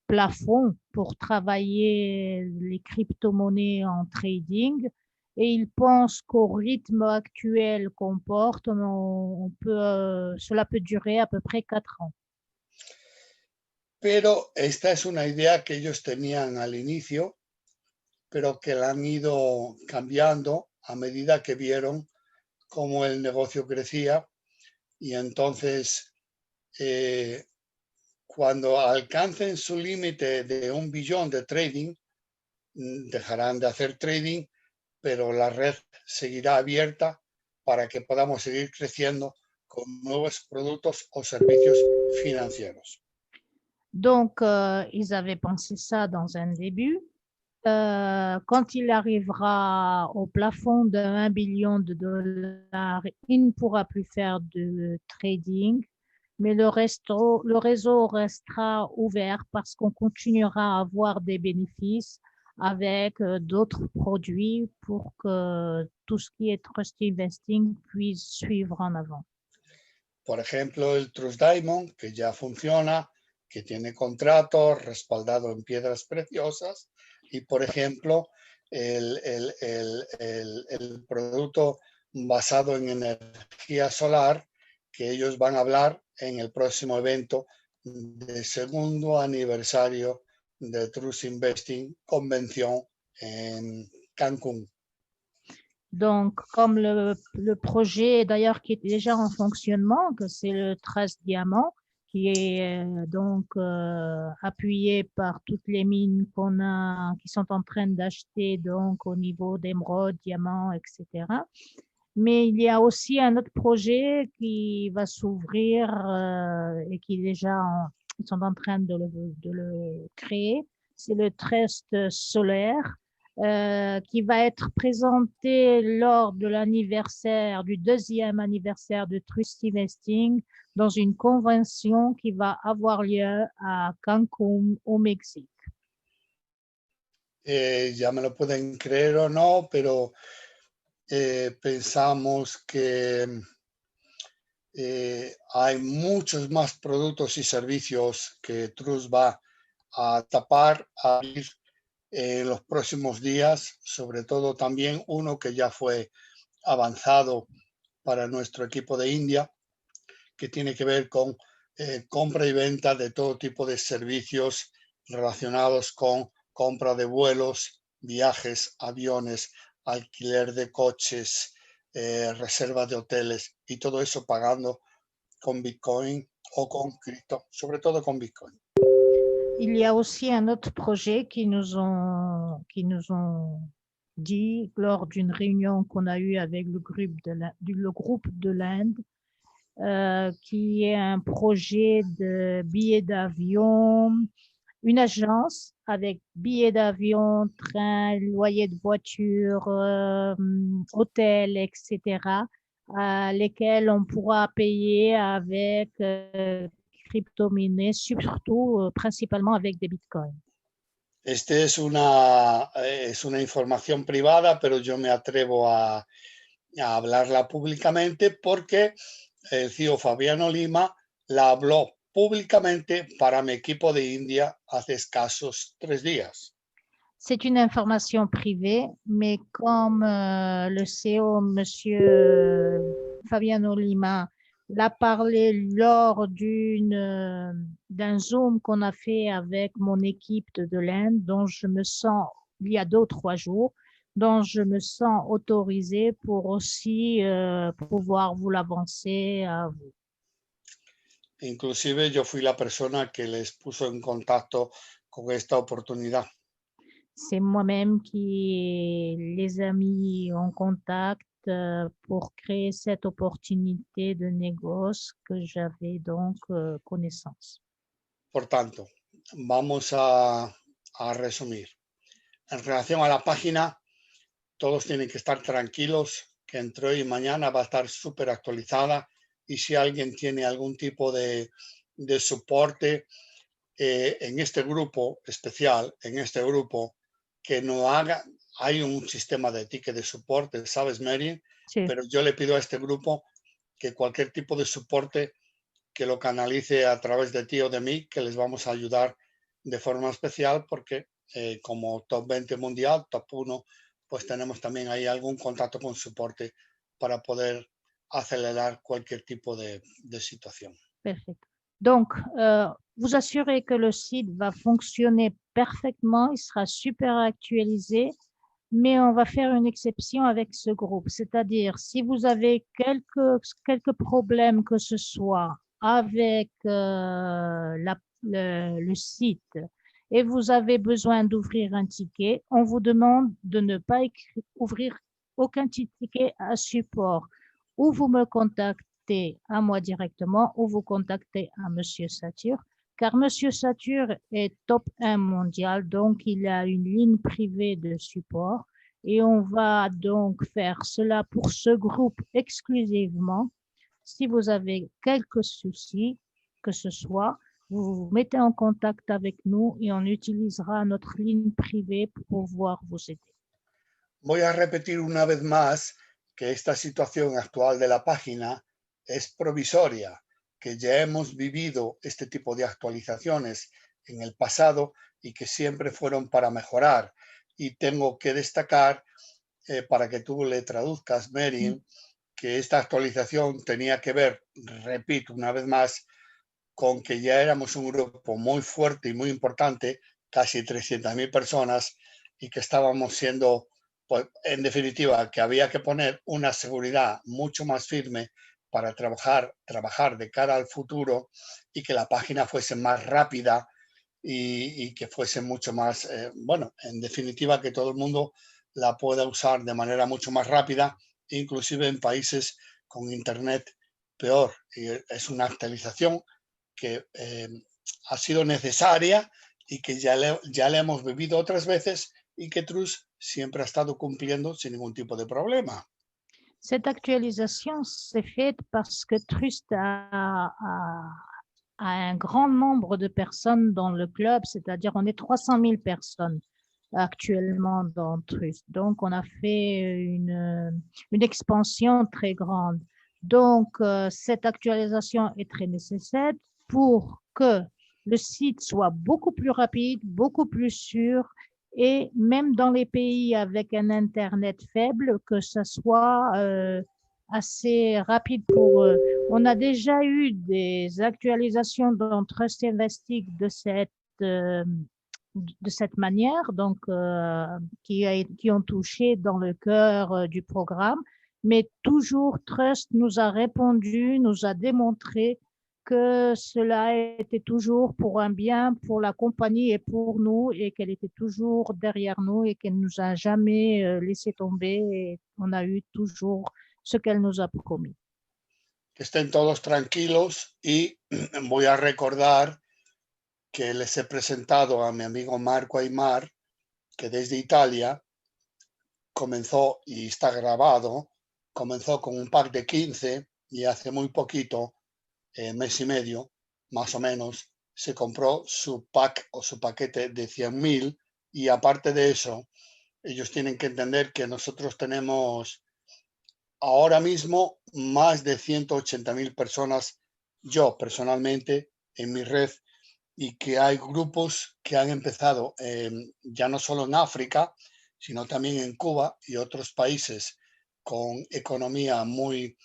plafond pour travailler les crypto-monnaies en trading. Et ils pensent qu'au rythme actuel qu'on porte, cela peut durer à peu près 4 ans. Pero esta es una idea que ellos tenían al inicio, pero que la han ido cambiando a medida que vieron cómo el negocio crecía y entonces cuando alcancen su límite de $1 billón de trading, dejarán de hacer trading, pero la red seguirá abierta para que podamos seguir creciendo con nuevos productos o servicios financieros. Donc, ils avaient pensé ça dans un début. Quand il arrivera au plafond de $1 billion, il ne pourra plus faire de trading, mais le réseau restera ouvert parce qu'on continuera à avoir des bénéfices avec d'autres produits pour que tout ce qui est Trust Investing puisse suivre en avant. Por ejemplo, el Trust Diamond, que ya funciona, que tiene contratos respaldado en piedras preciosas, y por ejemplo, el producto basado en energía solar, que ellos van a hablar en el próximo evento del segundo aniversario de Trust Investing Convention en Cancún. Donc, comme le projet d'ailleurs qui est déjà en fonctionnement, que c'est le Trust Diamant, qui est appuyé par toutes les mines qui sont en train d'acheter donc au niveau d'émeraude, diamants, etc. Mais il y a aussi un autre projet qui va s'ouvrir et qui déjà ils sont en train de le créer. C'est le Trust solaire qui va être présenté lors de l'anniversaire, du 2e anniversaire de Trust Investing dans une convention qui va avoir lieu à Cancún, au Mexique. Ya me lo pueden creer o no, pero pensamos que hay muchos más productos y servicios que Trust va a tapar, a abrir en los próximos días, sobre todo también uno que ya fue avanzado para nuestro equipo de India, que tiene que ver con compra y venta de todo tipo de servicios relacionados con compra de vuelos, viajes, aviones, alquiler de coches, reservas de hoteles y todo eso pagando con Bitcoin o con cripto, sobre todo con Bitcoin. Il y a aussi un autre projet qui nous ont dit lors d'une réunion qu'on a eue avec le groupe de l'Inde, qui est un projet de billets d'avion, une agence avec billets d'avion, train, loyer de voiture, hôtel, etc., lesquels on pourra payer avec crypto-monnaies, surtout principalement avec des bitcoins. Este es una información privada, pero yo me atrevo a hablarla públicamente porque el CEO Fabiano Lima la habló públicamente para mi equipo de India hace escasos 3 días. C'est une information privée, mais comme le CEO, Monsieur Fabiano Lima, l'a parlé lors d'un Zoom qu'on a fait avec mon équipe de l'Inde, dont je me sens, il y a 2 ou 3 jours, dont je me sens autorisée pour aussi pouvoir vous l'avancer à vous. Inclusive yo fui la persona que les puso en contacto con esta oportunidad. C'est moi-même qui les a mis en contact pour créer cette opportunité de négoce que j'avais donc connaissance. Por tanto, vamos a resumir. En relación a la página, todos tienen que estar tranquilos que entre hoy y mañana va a estar súper actualizada y si alguien tiene algún tipo de soporte en este grupo especial, que no haga, hay un sistema de ticket de soporte, ¿sabes, Mary? Sí. Pero yo le pido a este grupo que cualquier tipo de soporte que lo canalice a través de ti o de mí, que les vamos a ayudar de forma especial porque como top 20 mundial, top 1, pues tenemos también ahí algún contacto con soporte para poder acelerar cualquier tipo de situación. Perfect. Donc, vous assurez que le site va fonctionner parfaitement, il sera super actualisé, mais on va faire une exception avec ce groupe. C'est-à-dire, si vous avez quelques problèmes que ce soit avec le site et vous avez besoin d'ouvrir un ticket, on vous demande de ne pas ouvrir aucun ticket à support. Ou vous me contactez à moi directement ou vous contactez à Monsieur Satur, car Monsieur Satur est top 1 mondial, donc il a une ligne privée de support et on va donc faire cela pour ce groupe exclusivement. Si vous avez quelques soucis, que ce soit, vous vous mettez en contact avec nous et on utilisera notre ligne privée pour pouvoir vous aider. Voy a repetir una vez más que esta situación actual de la página es provisoria, que ya hemos vivido este tipo de actualizaciones en el pasado y que siempre fueron para mejorar. Y tengo que destacar, para que tú le traduzcas, Mary, que esta actualización tenía que ver, repito una vez más, con que ya éramos un grupo muy fuerte y muy importante, casi 300.000 personas, y que estábamos siendo, pues, en definitiva, que había que poner una seguridad mucho más firme para trabajar de cara al futuro y que la página fuese más rápida y que fuese mucho más, bueno, en definitiva, que todo el mundo la pueda usar de manera mucho más rápida, inclusive en países con internet peor. Y es una actualización que ha sido necesaria y que ya le hemos vivido otras veces y que Trust siempre ha estado cumpliendo sin ningún tipo de problema. Cette actualisation s'est faite parce que Trust a un grand nombre de personnes dans le club, c'est-à-dire on est 300 000 personnes actuellement dans Trust. Donc, on a fait une expansion très grande. Donc, cette actualisation est très nécessaire pour que le site soit beaucoup plus rapide, beaucoup plus sûr, et même dans les pays avec un Internet faible, que ce soit assez rapide pour eux. On a déjà eu des actualisations dans Trust Investing de cette manière, donc qui ont touché dans le cœur du programme, mais toujours Trust nous a répondu, nous a démontré que cela était toujours pour un bien, pour la compagnie et pour nous, et qu'elle était toujours derrière nous et qu'elle nous a jamais laissé tomber, et on a eu toujours ce qu'elle nous a promis. Que estén todos tranquilos y voy a recordar que les he presentado a mi amigo Marco Aymar, que desde Italia comenzó, y está grabado, comenzó con un pack de 15 y hace muy poquito, mes y medio, más o menos, se compró su pack o su paquete de 100.000 y aparte de eso, ellos tienen que entender que nosotros tenemos ahora mismo más de 180.000 personas, yo personalmente, en mi red, y que hay grupos que han empezado ya no solo en África, sino también en Cuba y otros países con economía muy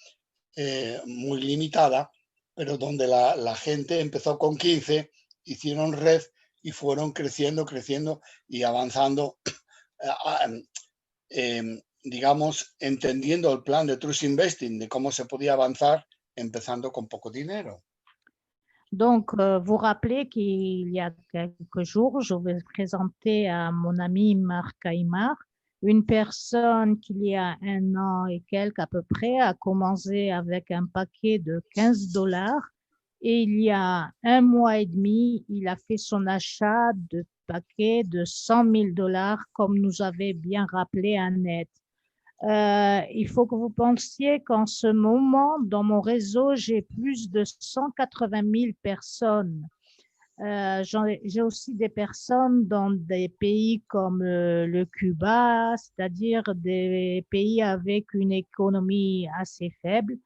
limitada, pero donde la gente empezó con 15, hicieron red y fueron creciendo y avanzando, digamos, entendiendo el plan de Trust Investing, de cómo se podía avanzar empezando con poco dinero. Donc, vous rappelez qu'il y a quelques jours, je vais présenter à mon ami Marc Aymar, une personne qui il y a 1 an et quelques à peu près a commencé avec un paquet de $15 et il y a 1 mois et demi, il a fait son achat de paquet de $100 000 comme nous avait bien rappelé Annette. Il faut que vous pensiez qu'en ce moment, dans mon réseau, j'ai plus de 180 000 personnes. J'ai aussi des personnes dans des pays comme le Cuba, c'est-à-dire des pays avec une économie assez faible.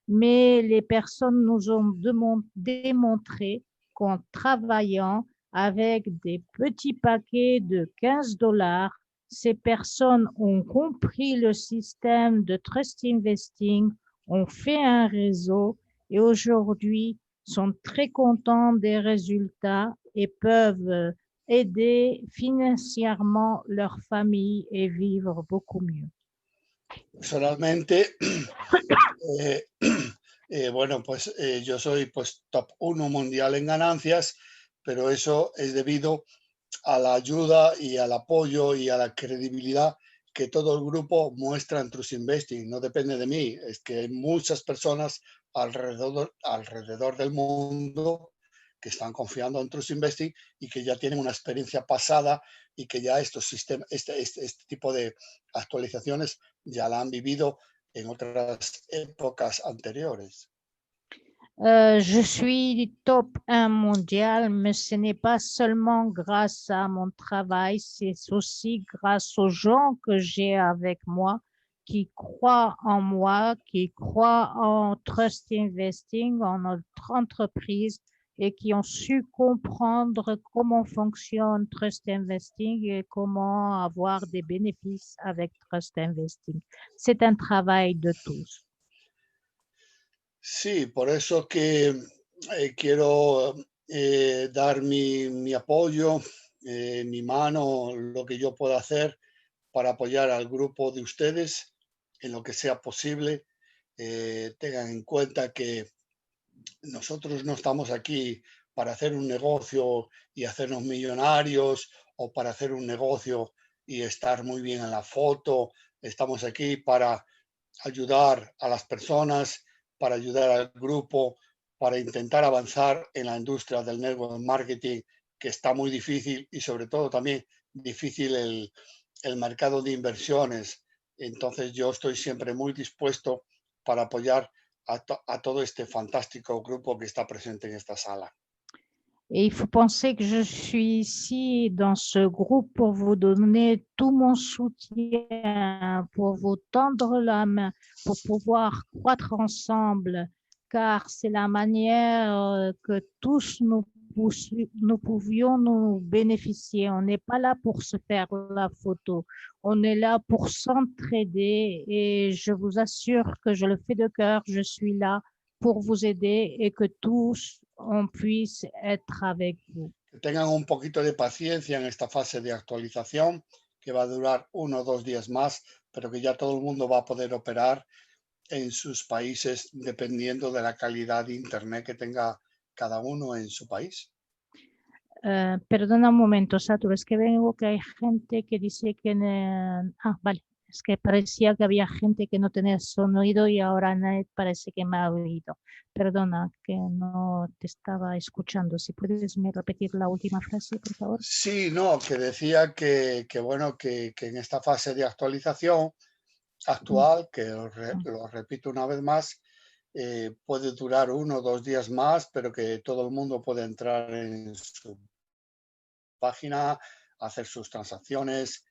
Mais les personnes nous ont démontré qu'en travaillant avec des petits paquets de $15, ces personnes ont compris le système de Trust Investing, ont fait un réseau et aujourd'hui sont très contents des résultats et peuvent aider financièrement leur famille et vivre beaucoup mieux. Personalmente, bueno, pues yo soy pues top 1 mundial en ganancias, pero eso es debido a la ayuda y al apoyo y a la credibilidad que todo el grupo muestra en Trust Investing. No depende de mí, es que hay muchas personas alrededor del mundo que están confiando en Trust Investing y que ya tienen una experiencia pasada y que ya estos sistemas, este tipo de actualizaciones ya la han vivido en otras épocas anteriores. Je suis top 1 mondial, mais ce n'est pas seulement grâce à mon travail, c'est aussi grâce aux gens que j'ai avec moi, qui croient en moi, qui croient en Trust Investing, en notre entreprise, et qui ont su comprendre comment fonctionne Trust Investing et comment avoir des bénéfices avec Trust Investing. C'est un travail de tous. Sí, por eso que quiero dar mi apoyo, mi mano, lo que yo pueda hacer para apoyar al grupo de ustedes en lo que sea posible. Tengan en cuenta que nosotros no estamos aquí para hacer un negocio y hacernos millonarios o para hacer un negocio y estar muy bien en la foto. Estamos aquí para ayudar a las personas, para ayudar al grupo, para intentar avanzar en la industria del network marketing, que está muy difícil y sobre todo también difícil el mercado de inversiones. Entonces yo estoy siempre muy dispuesto para apoyar a todo este fantástico grupo que está presente en esta sala. Et il faut penser que je suis ici dans ce groupe pour vous donner tout mon soutien, pour vous tendre la main, pour pouvoir croître ensemble, car c'est la manière que tous nous pouvions nous bénéficier. On n'est pas là pour se faire la photo, on est là pour s'entraider et je vous assure que je le fais de cœur, je suis là pour vous aider et que tous on puisse être avec vous. Que tengan un poquito de paciencia en esta fase de actualización, que va a durar 1 o 2 días más, pero que ya todo el mundo va a poder operar en sus países dependiendo de la calidad de internet que tenga cada uno en su país. Perdona un momento, Satur, es que veo que hay gente que dice que... vale, es que parecía que había gente que no tenía sonido y ahora Net parece que me ha oído. Perdona, que no te estaba escuchando. Si puedes me repetir la última frase, por favor. Sí, no, que decía bueno, que en esta fase de actualización actual, que lo repito una vez más, puede durar 1 o 2 días más, pero que todo el mundo puede entrar en su página, hacer sus transacciones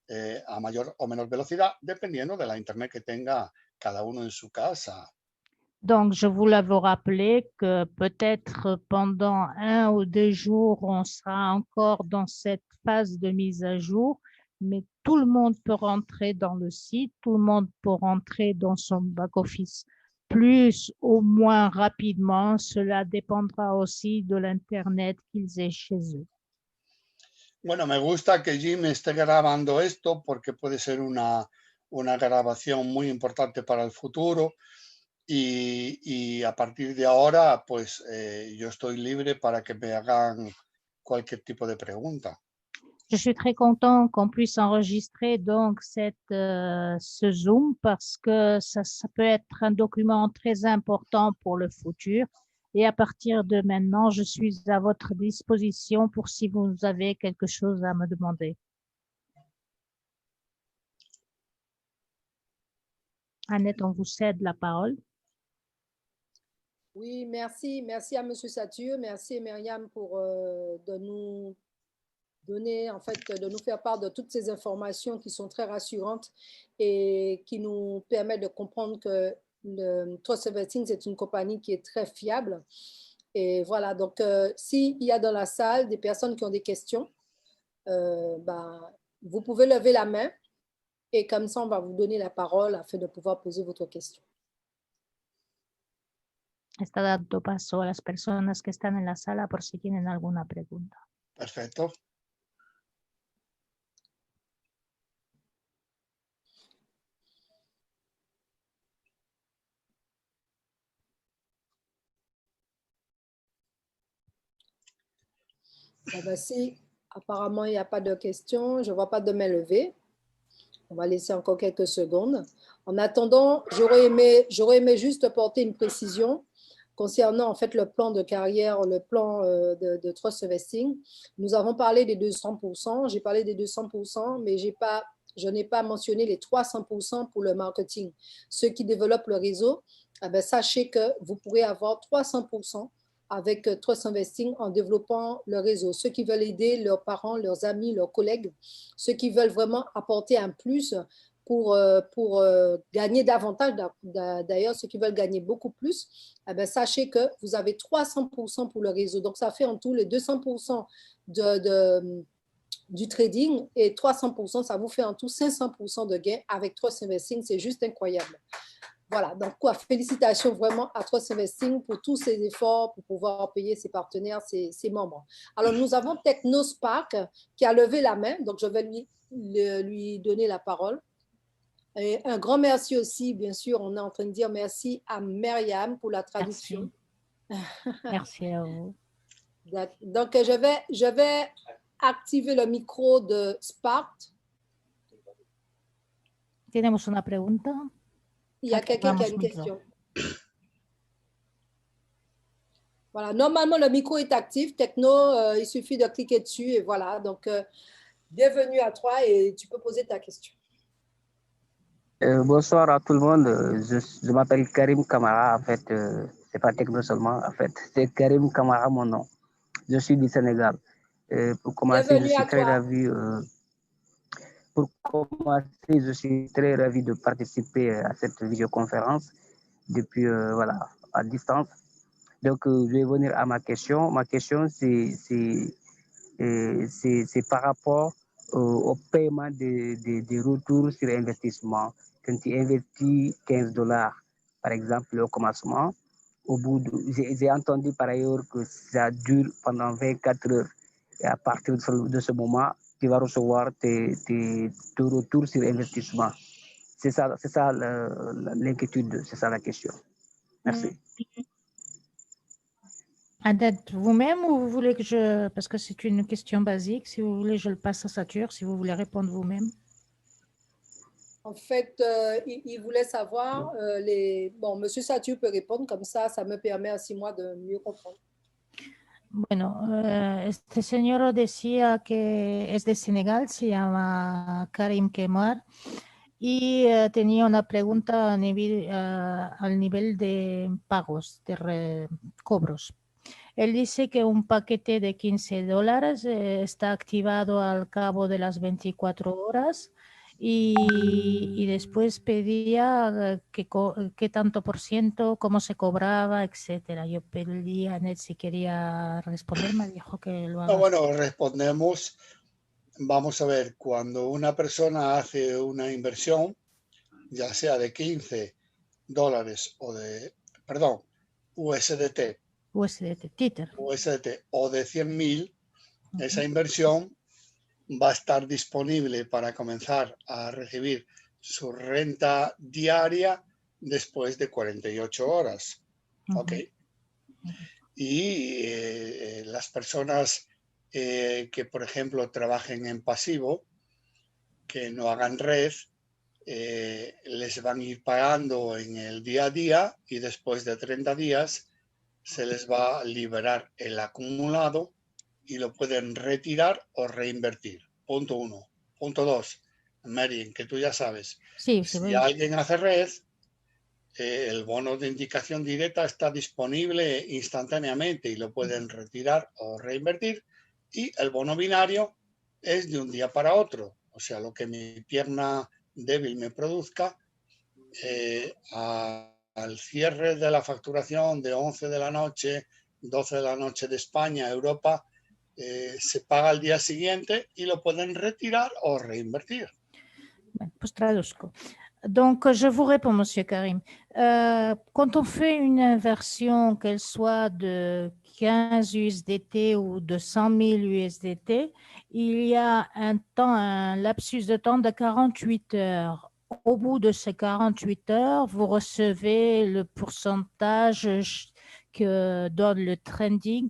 a mayor o menor velocidad, dependiendo de la internet que tenga cada uno en su casa. Donc, je voulais vous rappeler que peut-être pendant 1 ou 2 jours, on sera encore dans cette phase de mise à jour, mais tout le monde peut rentrer dans le site, tout le monde peut rentrer dans son back-office. Plus ou moins rapidement, cela dépendra aussi de l'Internet qu'ils aient chez eux. Bueno, me gusta que Jim esté grabando esto porque puede ser una grabación muy importante para el futuro y a partir de ahora, pues yo estoy libre para que me hagan cualquier tipo de pregunta. Je suis très content qu'on puisse enregistrer donc ce Zoom parce que ça peut être un document très important pour le futur. Et à partir de maintenant, je suis à votre disposition pour si vous avez quelque chose à me demander. Annette, on vous cède la parole. Oui, merci. Merci à M. Satur. Merci, Myriam, pour de nous donner, en fait, de nous faire part de toutes ces informations qui sont très rassurantes et qui nous permettent de comprendre que le Trust Investing, c'est une compagnie qui est très fiable. Et voilà, donc s'il y a dans la salle des personnes qui ont des questions, vous pouvez lever la main et comme ça, on va vous donner la parole afin de pouvoir poser votre question. Está dando paso a las personas que están en la sala por si tienen alguna pregunta. Perfecto. Si apparemment il n'y a pas de questions, je ne vois pas de main levée. On va laisser encore quelques secondes. En attendant, j'aurais aimé juste porter une précision concernant en fait le plan de carrière, le plan de Trust Investing. Nous avons parlé des 200%, j'ai parlé des 200%, mais je n'ai pas mentionné les 300% pour le marketing. Ceux qui développent le réseau, sachez que vous pourrez avoir 300% avec Trust Investing en développant le réseau. Ceux qui veulent aider leurs parents, leurs amis, leurs collègues, ceux qui veulent vraiment apporter un plus pour gagner davantage, d'ailleurs, ceux qui veulent gagner beaucoup plus, sachez que vous avez 300% pour le réseau. Donc, ça fait en tout les 200% du trading et 300%, ça vous fait en tout 500% de gains avec Trust Investing. C'est juste incroyable. voilà, donc quoi, félicitations vraiment à Trust Investing pour tous ces efforts pour pouvoir payer ses partenaires, ses membres. Alors, nous avons TechnoSpark qui a levé la main, donc je vais lui donner la parole. Et un grand merci aussi, bien sûr, on est en train de dire merci à Myriam pour la traduction. Merci à vous. Donc, je vais activer le micro de Spark. ¿Tenemos una pregunta? Il y a quelqu'un qui a une question. Voilà, normalement, le micro est actif. Techno, il suffit de cliquer dessus et voilà. Donc, bienvenue à toi et tu peux poser ta question. Bonsoir à tout le monde. Je m'appelle Karim Kamara. En fait, c'est pas Techno seulement. En fait, c'est Karim Kamara mon nom. Je suis du Sénégal. Pour commencer, je suis très ravi. Je suis très ravi de participer à cette vidéoconférence depuis voilà à distance. Donc, je vais venir à ma question. Ma question, c'est par rapport au paiement des retours sur investissement. Quand tu investis $15, par exemple, au commencement, au bout de, j'ai entendu par ailleurs que ça dure pendant 24 heures. Et à partir de ce moment, tu vas recevoir tes retours sur investissement. C'est ça l'inquiétude, c'est ça la question. Merci. Annette, vous-même ou vous voulez que je... Parce que c'est une question basique. Si vous voulez, je le passe à Satur. Si vous voulez répondre vous-même. En fait, il voulait savoir Bon, Monsieur Satur peut répondre comme ça me permet así moi de mieux comprendre. Bueno, este señor decía que es de Senegal, se llama Karim Kemar, y tenía una pregunta al nivel de pagos, de cobros. Él dice que un paquete de $15 está activado al cabo de las 24 horas y después pedía qué tanto por ciento, cómo se cobraba, etcétera. Yo pedí a Annette si quería responder, me dijo que lo haga. No, bueno, respondemos. Vamos a ver, cuando una persona hace una inversión, ya sea de $15 o de, perdón, USDT o de 100.000, esa inversión va a estar disponible para comenzar a recibir su renta diaria después de 48 horas. ¿Ok? Y las personas que, por ejemplo, trabajen en pasivo, que no hagan red, les van a ir pagando en el día a día y después de 30 días se les va a liberar el acumulado y lo pueden retirar o reinvertir. Punto 1. Punto 2. Marian, que tú ya sabes, sí, si alguien hace red, el bono de indicación directa está disponible instantáneamente y lo pueden retirar o reinvertir, y el bono binario es de un día para otro. O sea, lo que mi pierna débil me produzca, al cierre de la facturación de 11 de la noche, 12 de la noche de España, Europa, se paga al día siguiente y lo pueden retirar o reinvertir. Pues traduzco. Donc, je vous réponds, Monsieur Karim. Quand on fait une inversion, qu'elle soit de 15 USDT ou de 100 000 USDT, il y a un lapsus de temps de 48 heures. Au bout de ces 48 heures, vous recevez le pourcentage que donne le trading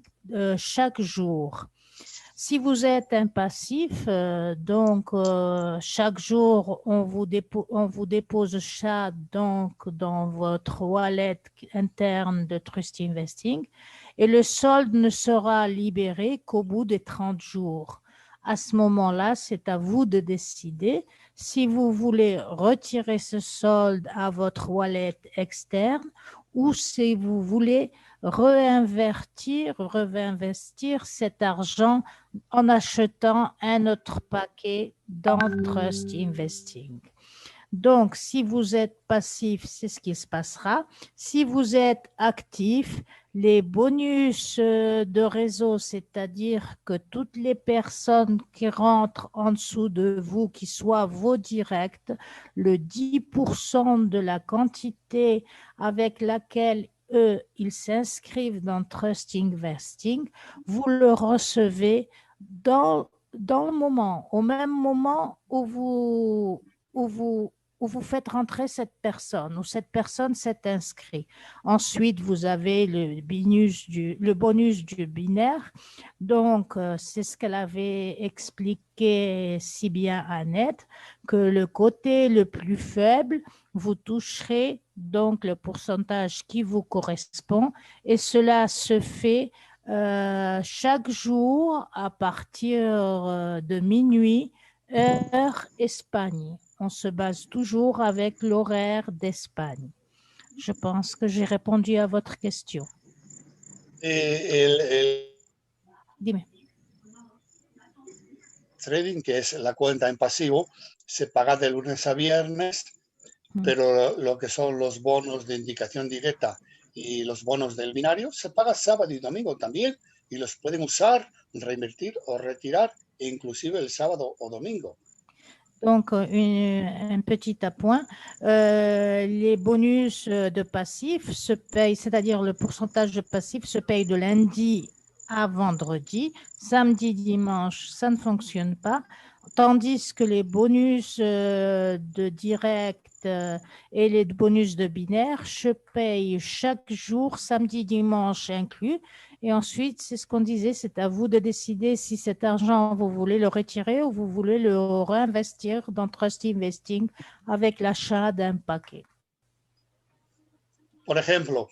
chaque jour. Si vous êtes un passif, donc chaque jour, on vous dépose ça donc dans votre wallet interne de Trust Investing et le solde ne sera libéré qu'au bout des 30 jours. À ce moment-là, c'est à vous de décider si vous voulez retirer ce solde à votre wallet externe ou si vous voulez réinvestir cet argent en achetant un autre paquet dans Trust Investing. Donc, si vous êtes passif, c'est ce qui se passera. Si vous êtes actif, les bonus de réseau, c'est-à-dire que toutes les personnes qui rentrent en dessous de vous, qui soient vos directs, le 10% de la quantité avec laquelle eux, ils s'inscrivent dans Trust Investing, vous le recevez dans le moment, au même moment où vous faites rentrer cette personne, où cette personne s'est inscrite. Ensuite, vous avez le bonus du binaire. Donc, c'est ce qu'elle avait expliqué si bien Annette, que le côté le plus faible, vous toucherez donc le pourcentage qui vous correspond et cela se fait chaque jour à partir de minuit, heure Espagne. On se base toujours avec l'horaire d'Espagne. Je pense que j'ai répondu à votre question. Dime. Trading, que es la cuenta en pasivo, se paga de lunes a viernes, pero lo que son los bonos de indicación directa y los bonos del binario se paga sábado y domingo también y los pueden usar, reinvertir o retirar, inclusive el sábado o domingo. Donc, un petit appoint, les bonus de passif se payent, c'est-à-dire le pourcentage de passif se paye de lundi à vendredi. Samedi, dimanche, ça ne fonctionne pas. Tandis que les bonus de direct et les bonus de binaire se payent chaque jour, samedi, dimanche inclus. Et ensuite, c'est ce qu'on disait, c'est à vous de décider si cet argent, vous voulez le retirer ou vous voulez le réinvestir dans Trust Investing avec l'achat d'un paquet. Por ejemplo,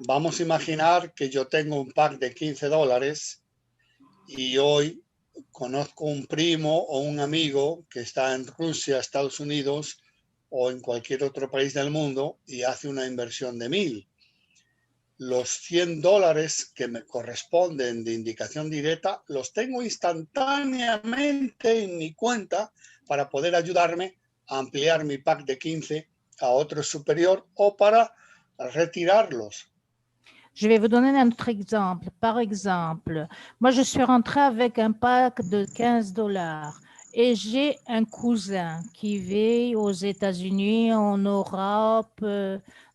vamos a imaginar que yo tengo un pack de $15 y hoy conozco un primo o un amigo que está en Rusia, Estados Unidos o en cualquier otro país del mundo y hace una inversión de 1,000. Los $100 que me corresponden de indicación directa los tengo instantáneamente en mi cuenta para poder ayudarme a ampliar mi pack de 15 a otro superior o para retirarlos. Je vais vous donner un autre exemple. Par exemple, moi, je suis rentrée avec un pack de $15 et j'ai un cousin qui vit aux États-Unis, en Europe,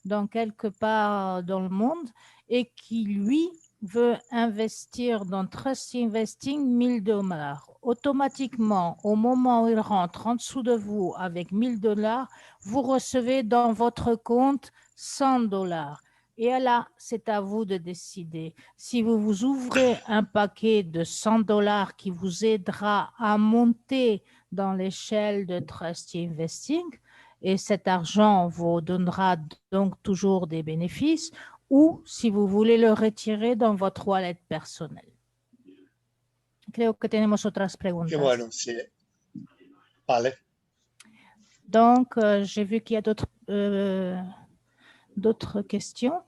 dans quelque part dans le monde et qui, lui, veut investir dans Trust Investing $1,000. Automatiquement, au moment où il rentre en dessous de vous avec $1,000, vous recevez dans votre compte $100. Et là, c'est à vous de décider. Si vous vous ouvrez un paquet de $100 qui vous aidera à monter dans l'échelle de Trust Investing, et cet argent vous donnera donc toujours des bénéfices, ou si vous voulez le retirer dans votre wallet personnel. Creo que tenemos otras preguntas. Qué bueno, sí. Vale. Donc, j'ai vu qu'il y a d'autres questions.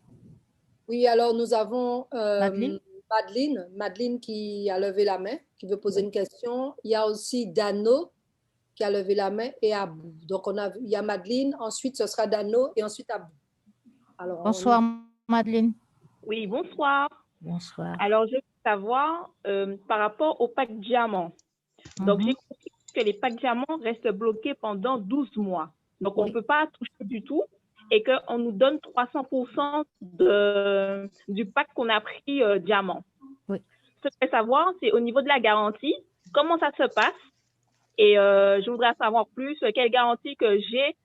Oui, alors nous avons Madeleine. Madeleine qui a levé la main, qui veut poser une question. Il y a aussi Dano qui a levé la main et Abou. Donc, il y a Madeleine, ensuite ce sera Dano et ensuite Abou. Alors, bonsoir, Madeleine. Oui, bonsoir. Bonsoir. Alors, je veux savoir par rapport au pack diamant. Donc, j'ai compris que les packs diamants restent bloqués pendant 12 mois. Donc, on ne peut pas toucher du tout et qu'on nous donne 300% du pack qu'on a pris diamant. Oui. Ce que je veux savoir, c'est au niveau de la garantie, comment ça se passe? Et je voudrais savoir plus quelle garantie que j'ai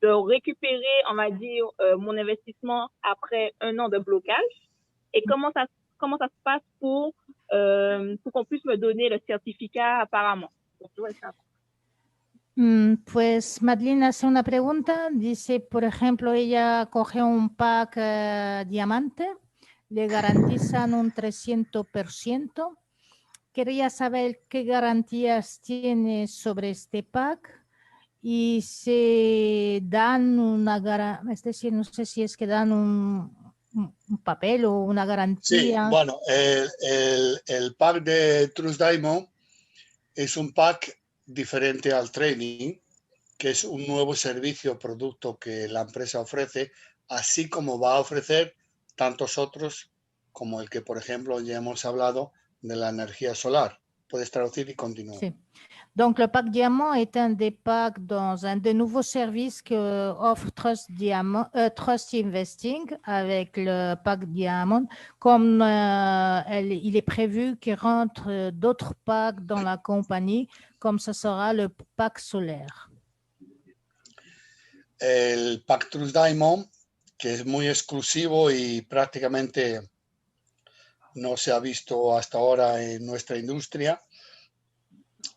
de récupérer, on va dire, mon investissement après 1 an de blocage et comment ça se passe pour qu'on puisse me donner le certificat apparemment. Pues Madeleine hace una pregunta, dice, por ejemplo, ella coge un pack diamante, le garantizan un 300%. Quería saber qué garantías tiene sobre este pack y se dan una garantía, es decir, no sé si es que dan un papel o una garantía. Sí, bueno, el pack de Trust Diamond es un pack diferente al trading que es un nuevo servicio o producto que la empresa ofrece, así como va a ofrecer tantos otros como el que, por ejemplo, ya hemos hablado de la energía solar. Puedes traducir y continuar. Sí. Donc, le pack Diamant est un des packs dans un des nouveaux services que offre Trust Investing avec le pack Diamond. Comme il est prévu qu'il rentre d'autres packs dans la compagnie, comme ce sera le pack solaire. El pack Trust Diamond, que es muy exclusivo y prácticamente no se ha visto hasta ahora en nuestra industria,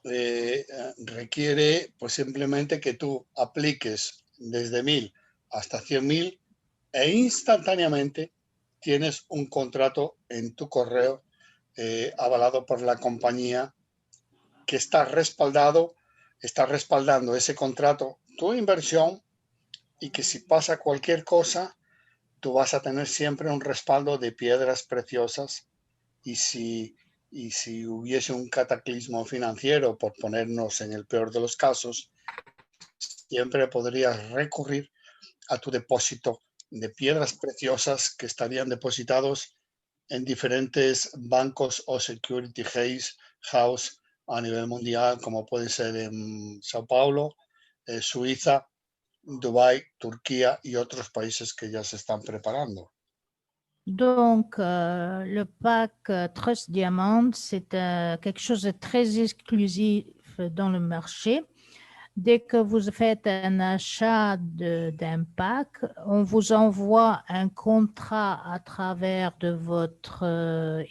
requiere pues simplemente que tú apliques desde 1.000 hasta 100.000 e instantáneamente tienes un contrato en tu correo avalado por la compañía que está respaldando ese contrato, tu inversión, y que si pasa cualquier cosa, tú vas a tener siempre un respaldo de piedras preciosas. Y si hubiese un cataclismo financiero, por ponernos en el peor de los casos, siempre podrías recurrir a tu depósito de piedras preciosas que estarían depositados en diferentes bancos o security house a nivel mundial, como puede ser en Sao Paulo, Suiza, Dubái, Turquía y otros países que ya se están preparando. Donc, le pack Trust Diamond, c'est quelque chose de très exclusif dans le marché. Dès que vous faites un achat d'un pack, on vous envoie un contrat à travers de votre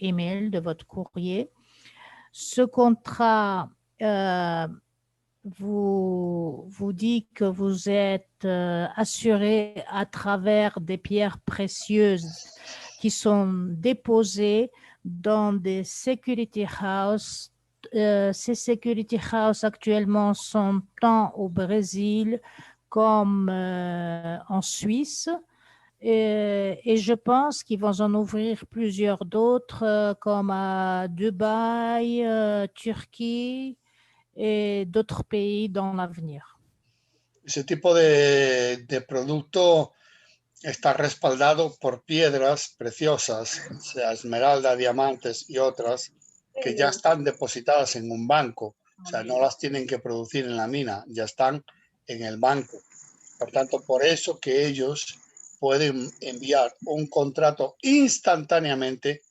email, de votre courrier. Ce contrat vous dit que vous êtes assuré à travers des pierres précieuses qui sont déposées dans des security house. Ces security house actuellement sont tant au Brésil comme en Suisse. Et je pense qu'ils vont en ouvrir plusieurs d'autres comme à Dubaï, Turquie et d'autres pays dans l'avenir. Ese tipo de producto está respaldado por piedras preciosas, sea esmeralda, diamantes y otras, que ya están depositadas en un banco. O sea, no las tienen que producir en la mina, ya están en el banco. Por tanto, por eso que ellos pueden enviar un contrato instantáneamente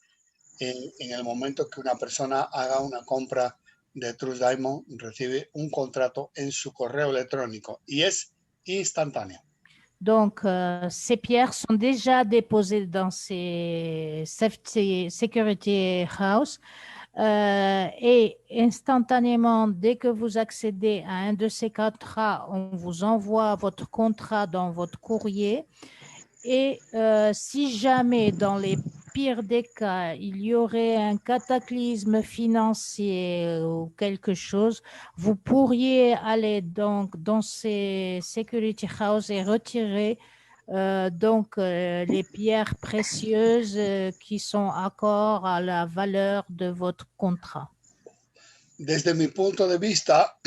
en el momento que una persona haga una compra de Trust Diamond, recibe un contrato en su correo electrónico y es instantáneo. Donc, ces pierres sont déjà déposées dans ces security house et instantanément, dès que vous accédez à un de ces contrats, on vous envoie votre contrat dans votre courrier. Et si jamais, dans les pires des cas, il y aurait un cataclysme financier ou quelque chose, vous pourriez aller donc dans ces security house et retirer les pierres précieuses qui sont accord à la valeur de votre contrat. Desde mi punto de vista,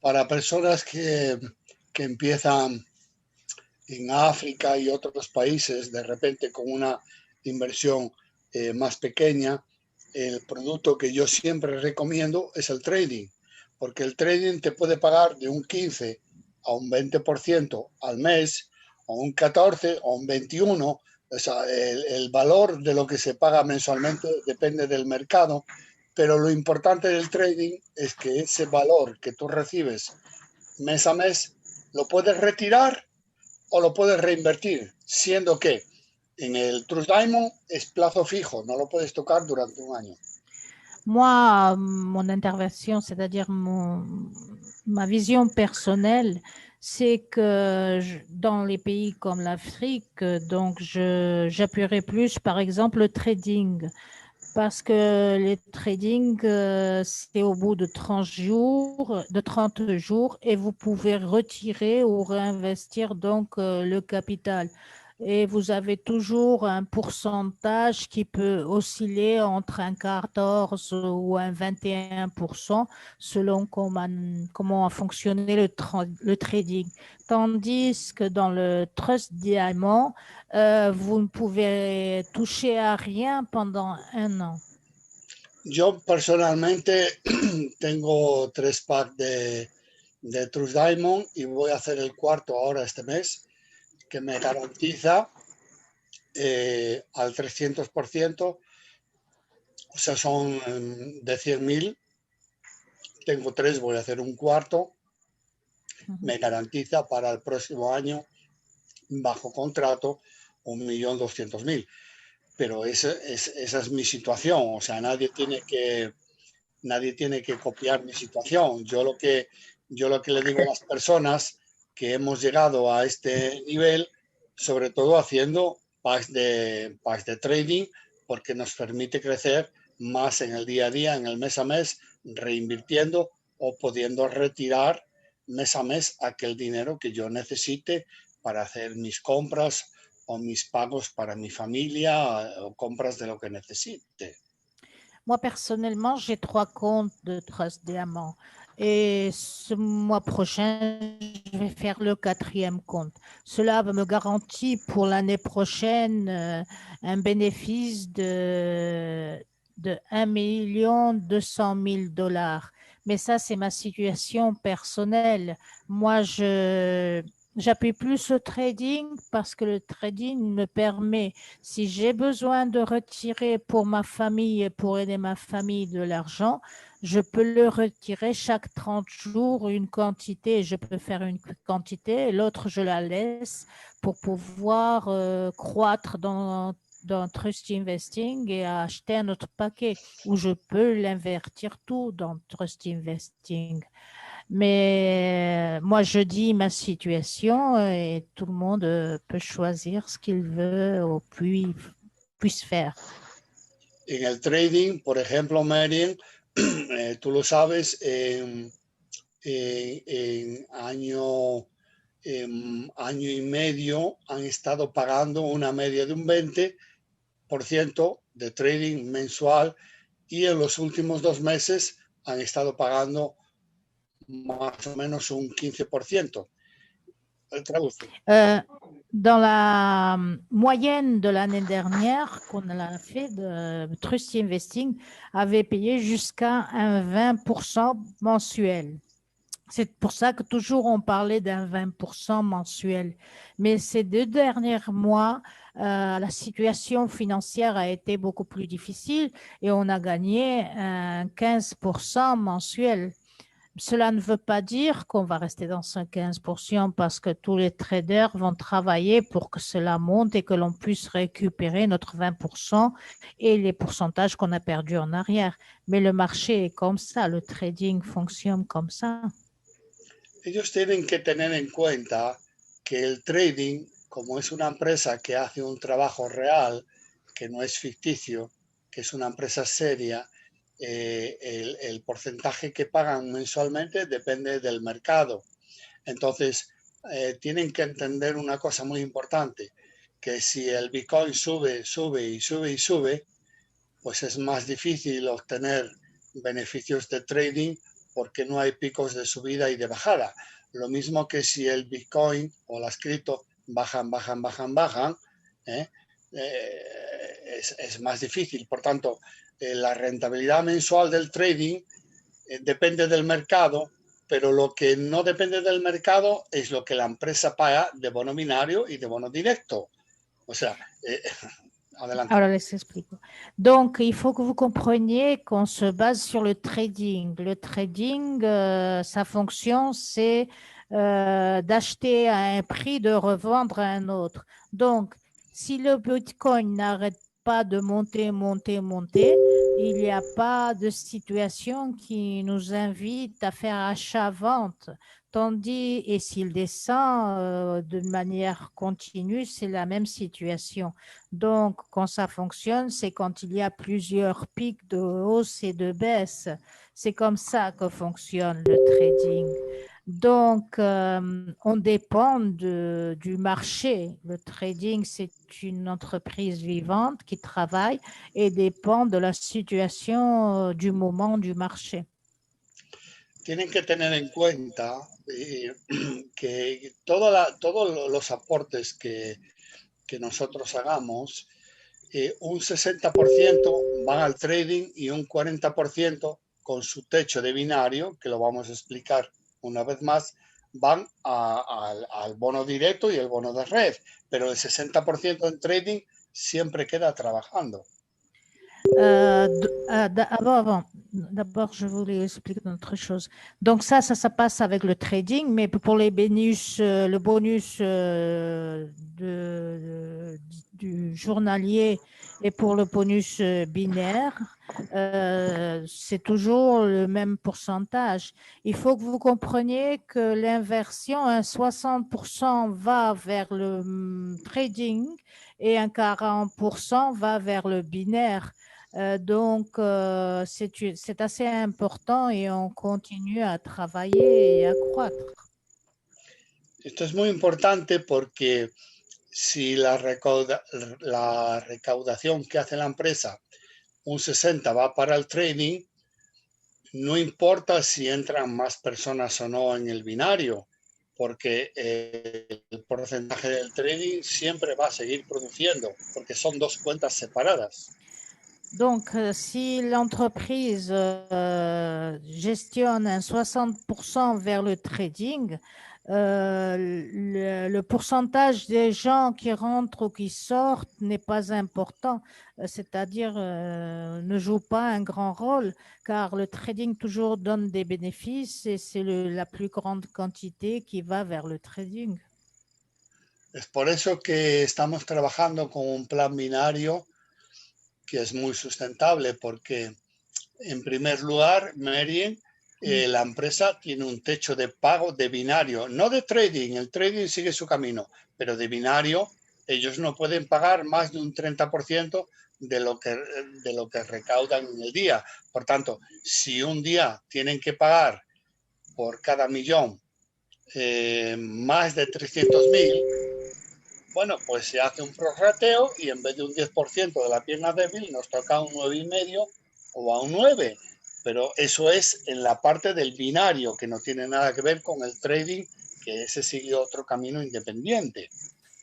para personas que empiezan en África y otros países, de repente con una inversión más pequeña, el producto que yo siempre recomiendo es el trading, porque el trading te puede pagar de un 15 a un 20% al mes, o un 14 o un 21%. O sea, el valor de lo que se paga mensualmente depende del mercado, pero lo importante del trading es que ese valor que tú recibes mes a mes lo puedes retirar o lo puedes reinvertir, siendo que en el Trust Diamond es plazo fijo, no lo puedes tocar durante un año. Moi, mon intervention, c'est-à-dire ma vision personnelle, c'est que dans les pays comme l'Afrique, donc j'appuierai plus, par exemple, le trading. Parce que le trading, c'est au bout de 30 jours et vous pouvez retirer ou réinvestir donc le capital. et vous avez toujours un pourcentage qui peut osciller entre un 14 ou un 21% selon comment a fonctionné le trading. Tandis que dans le Trust Diamond, vous ne pouvez toucher à rien pendant un an. Yo personalmente tengo 3 packs de Trust Diamond y voy a hacer el cuarto ahora este mes, que me garantiza al 300%, o sea, son de 100.000, tengo 3, voy a hacer un cuarto, me garantiza para el próximo año, bajo contrato, 1.200.000. Pero esa es mi situación, o sea, nadie tiene que copiar mi situación. Yo lo que le digo a las personas que hemos llegado a este nivel, sobre todo haciendo packs de trading, porque nos permite crecer más en el día a día, en el mes a mes, reinvirtiendo o pudiendo retirar mes a mes aquel dinero que yo necesite para hacer mis compras o mis pagos para mi familia o compras de lo que necesite. Moi, personnellement, j'ai 3 comptes de Trust Diamond. Et ce mois prochain, je vais faire le 4e compte. Cela me garantit pour l'année prochaine un bénéfice de 1 200 000 $. Mais ça, c'est ma situation personnelle. Moi, j'appuie plus au trading parce que le trading me permet, si j'ai besoin de retirer pour ma famille et pour aider ma famille de l'argent, je peux le retirer chaque 30 jours une quantité. Je peux faire une quantité et l'autre, je la laisse pour pouvoir croître dans Trust Investing et acheter un autre paquet où je peux l'invertir tout dans Trust Investing. Mais moi, je dis ma situation et tout le monde peut choisir ce qu'il veut ou puisse faire. En el trading, por ejemplo, Marian, tú lo sabes, en año y medio han estado pagando una media de un 20% de trading mensual y en los últimos 2 meses han estado pagando más o menos un 15%. Dans la moyenne de l'année dernière qu'on a fait de Trust Investing, avait payé jusqu'à un 20% mensuel. C'est pour ça que toujours on parlait d'un 20% mensuel. Mais ces 2 derniers mois, la situation financière a été beaucoup plus difficile et on a gagné un 15% mensuel. Cela ne veut pas dire qu'on va rester dans ce 15% parce que tous les traders vont travailler pour que cela monte et que l'on puisse récupérer notre 20% et les pourcentages qu'on a perdus en arrière. Mais le marché est comme ça, le trading fonctionne comme ça. Ellos tienen que tener en cuenta que el trading, como es una empresa que hace un trabajo real, que no es ficticio, que es una empresa seria, el porcentaje que pagan mensualmente depende del mercado. Entonces, tienen que entender una cosa muy importante, que si el Bitcoin sube, pues es más difícil obtener beneficios de trading porque no hay picos de subida y de bajada. Lo mismo que si el Bitcoin o las cripto bajan, es más difícil. Por tanto, la rentabilidad mensual del trading depende del mercado, pero lo que no depende del mercado es lo que la empresa paga de bono binario y de bono directo. O sea, adelante. Alors, laisse explique. Donc, il faut que vous compreniez qu'on se base sur le trading. Le trading, sa fonction, c'est d'acheter à un prix, de revendre à un autre. Donc, si le Bitcoin n'arrête pas de monter, il n'y a pas de situation qui nous invite à faire achat-vente. Tandis, et s'il descend de manière continue, c'est la même situation. Donc, quand ça fonctionne, c'est quand il y a plusieurs pics de hausse et de baisse. C'est comme ça que fonctionne le trading. Donc, on dépend du marché. Le trading, c'est une entreprise vivante qui travaille et dépend de la situation du moment du marché. Tienen que tener en cuenta que todos los aportes que nosotros hagamos, un 60% van al trading y un 40% con su techo de binario, que lo vamos a explicar una vez más, van al bono directo y el bono de red, pero el 60% en trading siempre queda trabajando. D'abord, je voulais expliquer une autre chose. Donc ça passe avec le trading, mais pour les bonus, le bonus du journalier et pour le bonus binaire, c'est toujours le même pourcentage. Il faut que vous compreniez que l'inversion, un 60% va vers le trading et un 40% va vers le binaire. Donc, c'est assez important et on continue à travailler et à croître. Esto es muy importante porque si la recaudación que hace la empresa, un 60 va para el trading, no importa si entran más personas o no en el binario, porque el porcentaje del trading siempre va a seguir produciendo, porque son dos cuentas separadas. Donc, si l'entreprise gestionne un 60% vers le trading, le pourcentage des gens qui rentrent ou qui sortent n'est pas important, c'est-à-dire ne joue pas un grand rôle, car le trading toujours donne des bénéfices et c'est la plus grande quantité qui va vers le trading. Es por eso que estamos trabajando con un plan binario que es muy sustentable, porque en primer lugar, Merien, la empresa tiene un techo de pago de binario, no de trading, el trading sigue su camino, pero de binario ellos no pueden pagar más de un 30% de lo que recaudan en el día. Por tanto, si un día tienen que pagar por cada millón más de 300.000, bueno, pues se hace un prorrateo y en vez de un 10% de la pierna débil nos toca un 9,5 o a un 9. Pero eso es en la parte del binario, que no tiene nada que ver con el trading, que ese sigue otro camino independiente.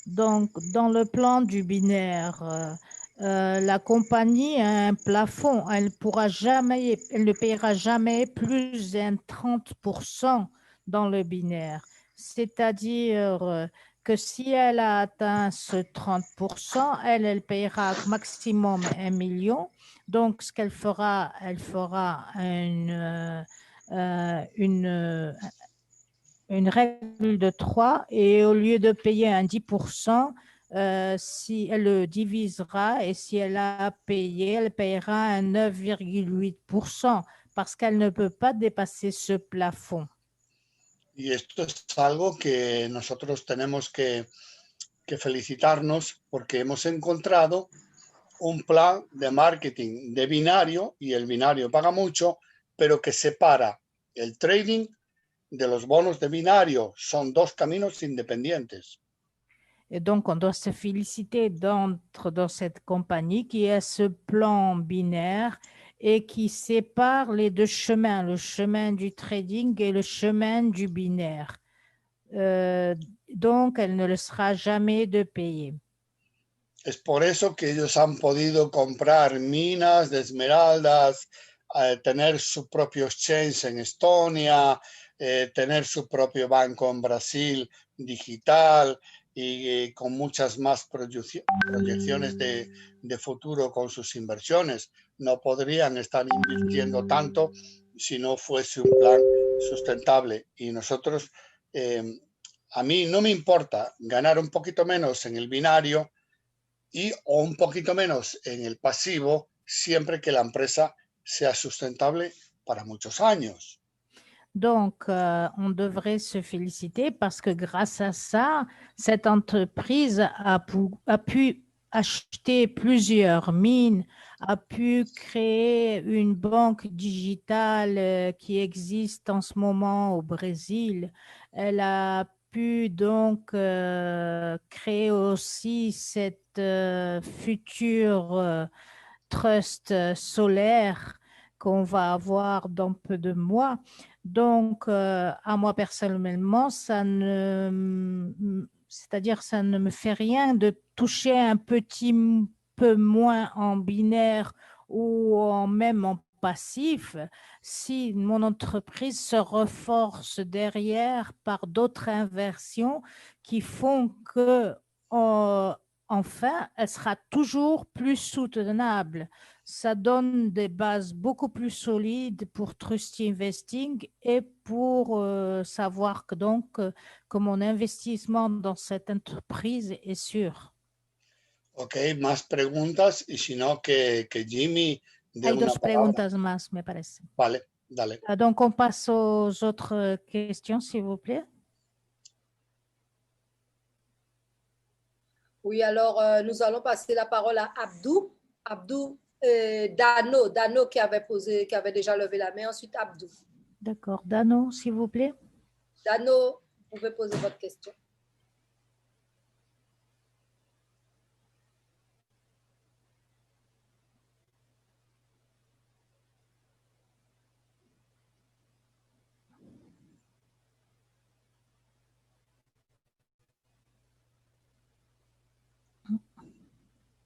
Donc, dans le plan du binaire, la compagnie a un plafond. Elle ne paiera jamais plus d'un 30% dans le binaire. C'est-à-dire que si elle a atteint ce 30%, elle paiera maximum 1 million. Donc, ce qu'elle fera, elle fera une règle de 3 et au lieu de payer un 10%, si elle le divisera et si elle a payé, elle paiera un 9,8% parce qu'elle ne peut pas dépasser ce plafond. Y esto es algo que nosotros tenemos que felicitarnos porque hemos encontrado un plan de marketing de binario y el binario paga mucho, pero que separa el trading de los bonos de binario. Son dos caminos independientes. Et donc, on doit se féliciter d'entrer dans cette compagnie qui a ce plan binaire et qui sépare les deux chemins, le chemin du trading et le chemin du binaire. Donc, elle ne le sera jamais de payer. Es por eso que ellos han podido comprar minas de esmeraldas, tener sus propios chains en Estonia, tener su propio banco en Brasil digital y con muchas más proyecciones de futuro con sus inversiones. No podrían estar invirtiendo tanto si no fuese un plan sustentable. Y nosotros, a mí no me importa ganar un poquito menos en el binario o un poquito menos en el pasivo, siempre que la empresa sea sustentable para muchos años. Donc, on devrait se féliciter parce que grâce à ça, cette entreprise a pu acheté plusieurs mines, a pu créer une banque digitale qui existe en ce moment au Brésil. Elle a pu donc créer aussi cette future trust solaire qu'on va avoir dans peu de mois. Donc, à moi personnellement, c'est-à-dire ça ne me fait rien de toucher un petit peu moins en binaire ou même en passif si mon entreprise se renforce derrière par d'autres inversions qui font que enfin, elle sera toujours plus soutenable. Ça donne des bases beaucoup plus solides pour Trust Investing et pour savoir que mon investissement dans cette entreprise est sûr. Ok, más preguntas y si no, que Jimmy dé Hay una dos palabra. preguntas más, me parece. Vale, dale. Donc, on passe aux autres questions, s'il vous plaît. Oui, alors nous allons passer la parole à Abdou. Abdou, Dano qui avait déjà levé la main. Ensuite, Abdou. D'accord. Dano, s'il vous plaît. Dano, vous pouvez poser votre question.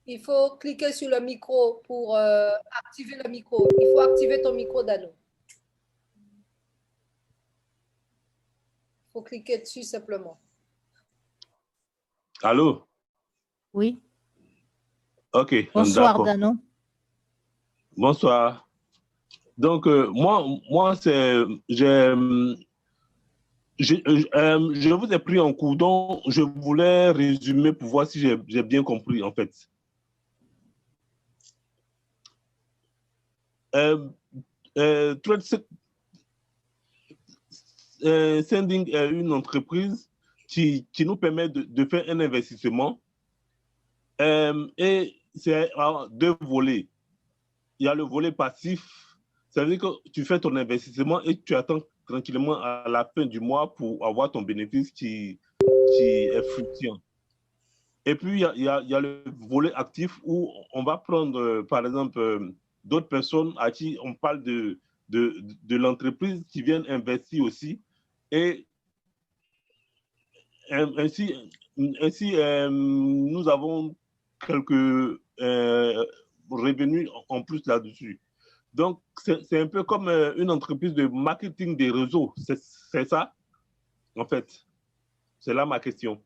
Il faut cliquer sur le micro pour activer le micro. Il faut activer ton micro, Dano. Il faut cliquer dessus simplement. Allô? Oui. Ok. Bonsoir, Dano. Bonsoir. Donc, moi je vous ai pris en cours, donc je voulais résumer pour voir si j'ai bien compris, en fait. Sending est une entreprise qui nous permet de faire un investissement et c'est deux volets. Il y a le volet passif, ça veut dire que tu fais ton investissement et tu attends tranquillement à la fin du mois pour avoir ton bénéfice qui est fructueux. Et puis, il y a le volet actif où on va prendre, par exemple, d'autres personnes à qui on parle de l'entreprise qui viennent investir aussi. Et ainsi nous avons quelques revenus en plus là-dessus. Donc, c'est un peu comme une entreprise de marketing des réseaux. C'est ça, en fait. C'est là ma question.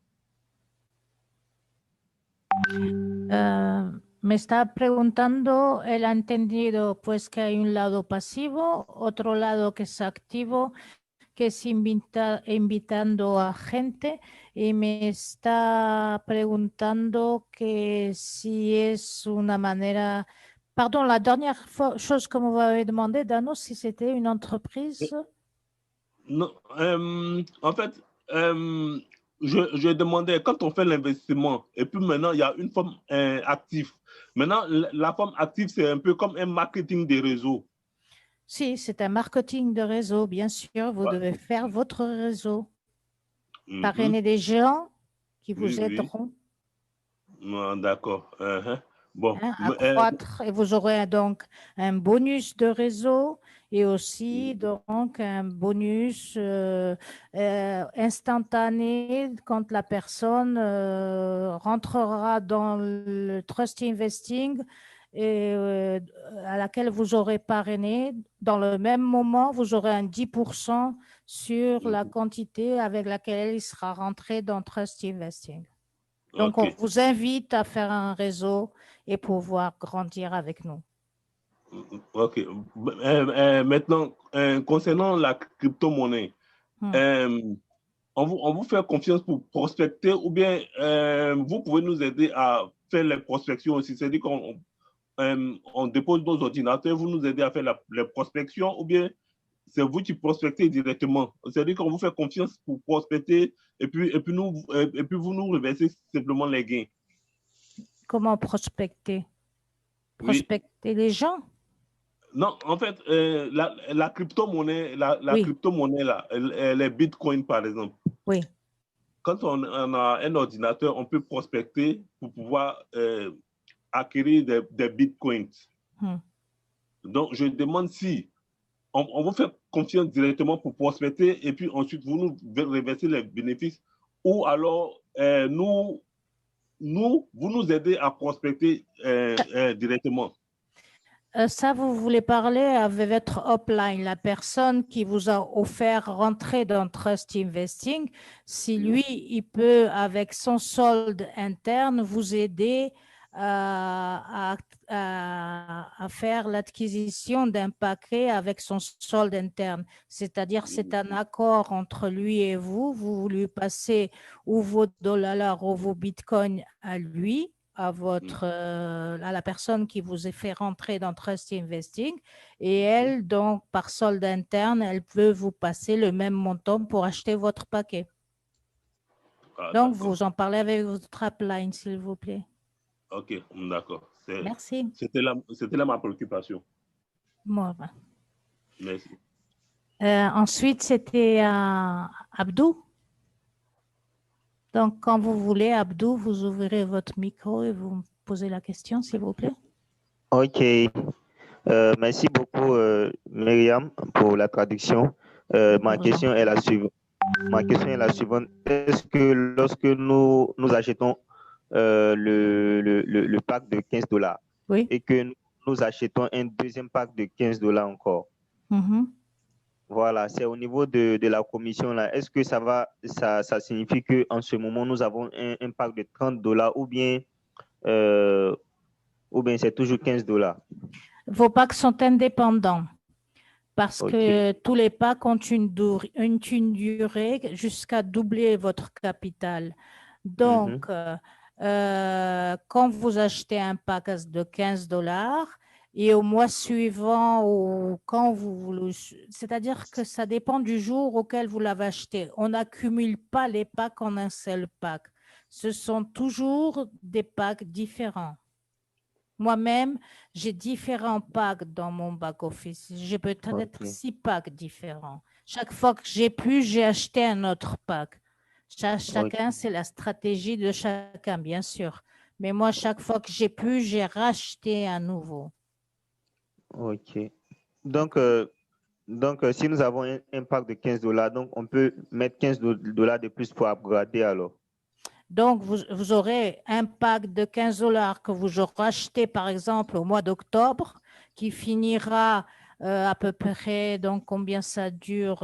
Me está preguntando, él ha entendido pues que hay un lado pasivo, otro lado que es activo, que es invitando a gente, y me está preguntando que si es una manera... Pardon, la dernière chose que vous m'avez demandé, Dano, si c'était une entreprise? Non, en fait, je demandais, quand on fait l'investissement, et puis maintenant, il y a une forme active. Maintenant, la forme active, c'est un peu comme un marketing des réseaux. Si, c'est un marketing de réseau, bien sûr. Vous devez faire votre réseau. Parrainer des gens qui vous aideront. D'accord. Bon. Accroître, et vous aurez donc un bonus de réseau et aussi donc un bonus instantané quand la personne rentrera dans le Trust Investing et à laquelle vous aurez parrainé. Dans le même moment, vous aurez un 10% sur la quantité avec laquelle il sera rentré dans Trust Investing. Donc, on vous invite à faire un réseau et pouvoir grandir avec nous. OK. Maintenant, concernant la crypto-monnaie, on vous fait confiance pour prospecter ou bien vous pouvez nous aider à faire les prospections aussi? C'est-à-dire qu'on dépose nos ordinateurs, vous nous aidez à faire les prospections ou bien c'est vous qui prospectez directement? C'est-à-dire qu'on vous fait confiance pour prospecter et puis vous nous reversez simplement les gains. Comment prospecter? Oui. Prospecter les gens? Non, en fait, la crypto-monnaie, Oui. crypto-monnaie là, les bitcoins par exemple. Oui. Quand on a un ordinateur, on peut prospecter pour pouvoir acquérir des bitcoins. Donc, je demande si on vous fait confiance directement pour prospecter et puis ensuite vous nous reversez les bénéfices ou alors vous nous aidez à prospecter directement. Ça, vous voulez parler avec votre upline, la personne qui vous a offert rentrer dans Trust Investing. Si lui, il peut, avec son solde interne, vous aider à faire l'acquisition d'un paquet avec son solde interne. C'est-à-dire, c'est un accord entre lui et vous. Vous lui passez ou vos dollars ou vos bitcoins à lui, à la personne qui vous a fait rentrer dans Trust Investing, et elle, donc, par solde interne, elle peut vous passer le même montant pour acheter votre paquet. Donc, vous en parlez avec votre upline, s'il vous plaît. Ok, d'accord. Merci. C'était là ma préoccupation. Moi, Merci. ensuite, c'était Abdou. Donc, quand vous voulez, Abdou, vous ouvrez votre micro et vous me posez la question, s'il vous plaît. Ok. Merci beaucoup, Myriam, pour la traduction. Ma question est la suivante. Est-ce que lorsque nous achetons le pack de $15 oui, et que nous achetons un deuxième pack de $15 encore, voilà, c'est au niveau de la commission là. Est-ce que ça signifie qu'en ce moment, nous avons un pack de $30 ou bien c'est toujours $15? Vos packs sont indépendants parce que tous les packs ont une durée jusqu'à doubler votre capital. Donc, quand vous achetez un pack de $15 et au mois suivant ou quand c'est-à-dire que ça dépend du jour auquel vous l'avez acheté. On n'accumule pas les packs en un seul pack. Ce sont toujours des packs différents. Moi-même, j'ai différents packs dans mon back-office. J'ai peut-être 6 packs différents. Chaque fois que j'ai pu, j'ai acheté un autre pack. Chacun, c'est la stratégie de chacun, bien sûr. Mais moi, chaque fois que j'ai pu, j'ai racheté un nouveau. Ok. Donc, si nous avons un pack de $15, donc on peut mettre $15 de plus pour upgrader alors. Donc, vous aurez un pack de $15 que vous aurez acheté, par exemple, au mois d'octobre, qui finira à peu près, donc combien ça dure,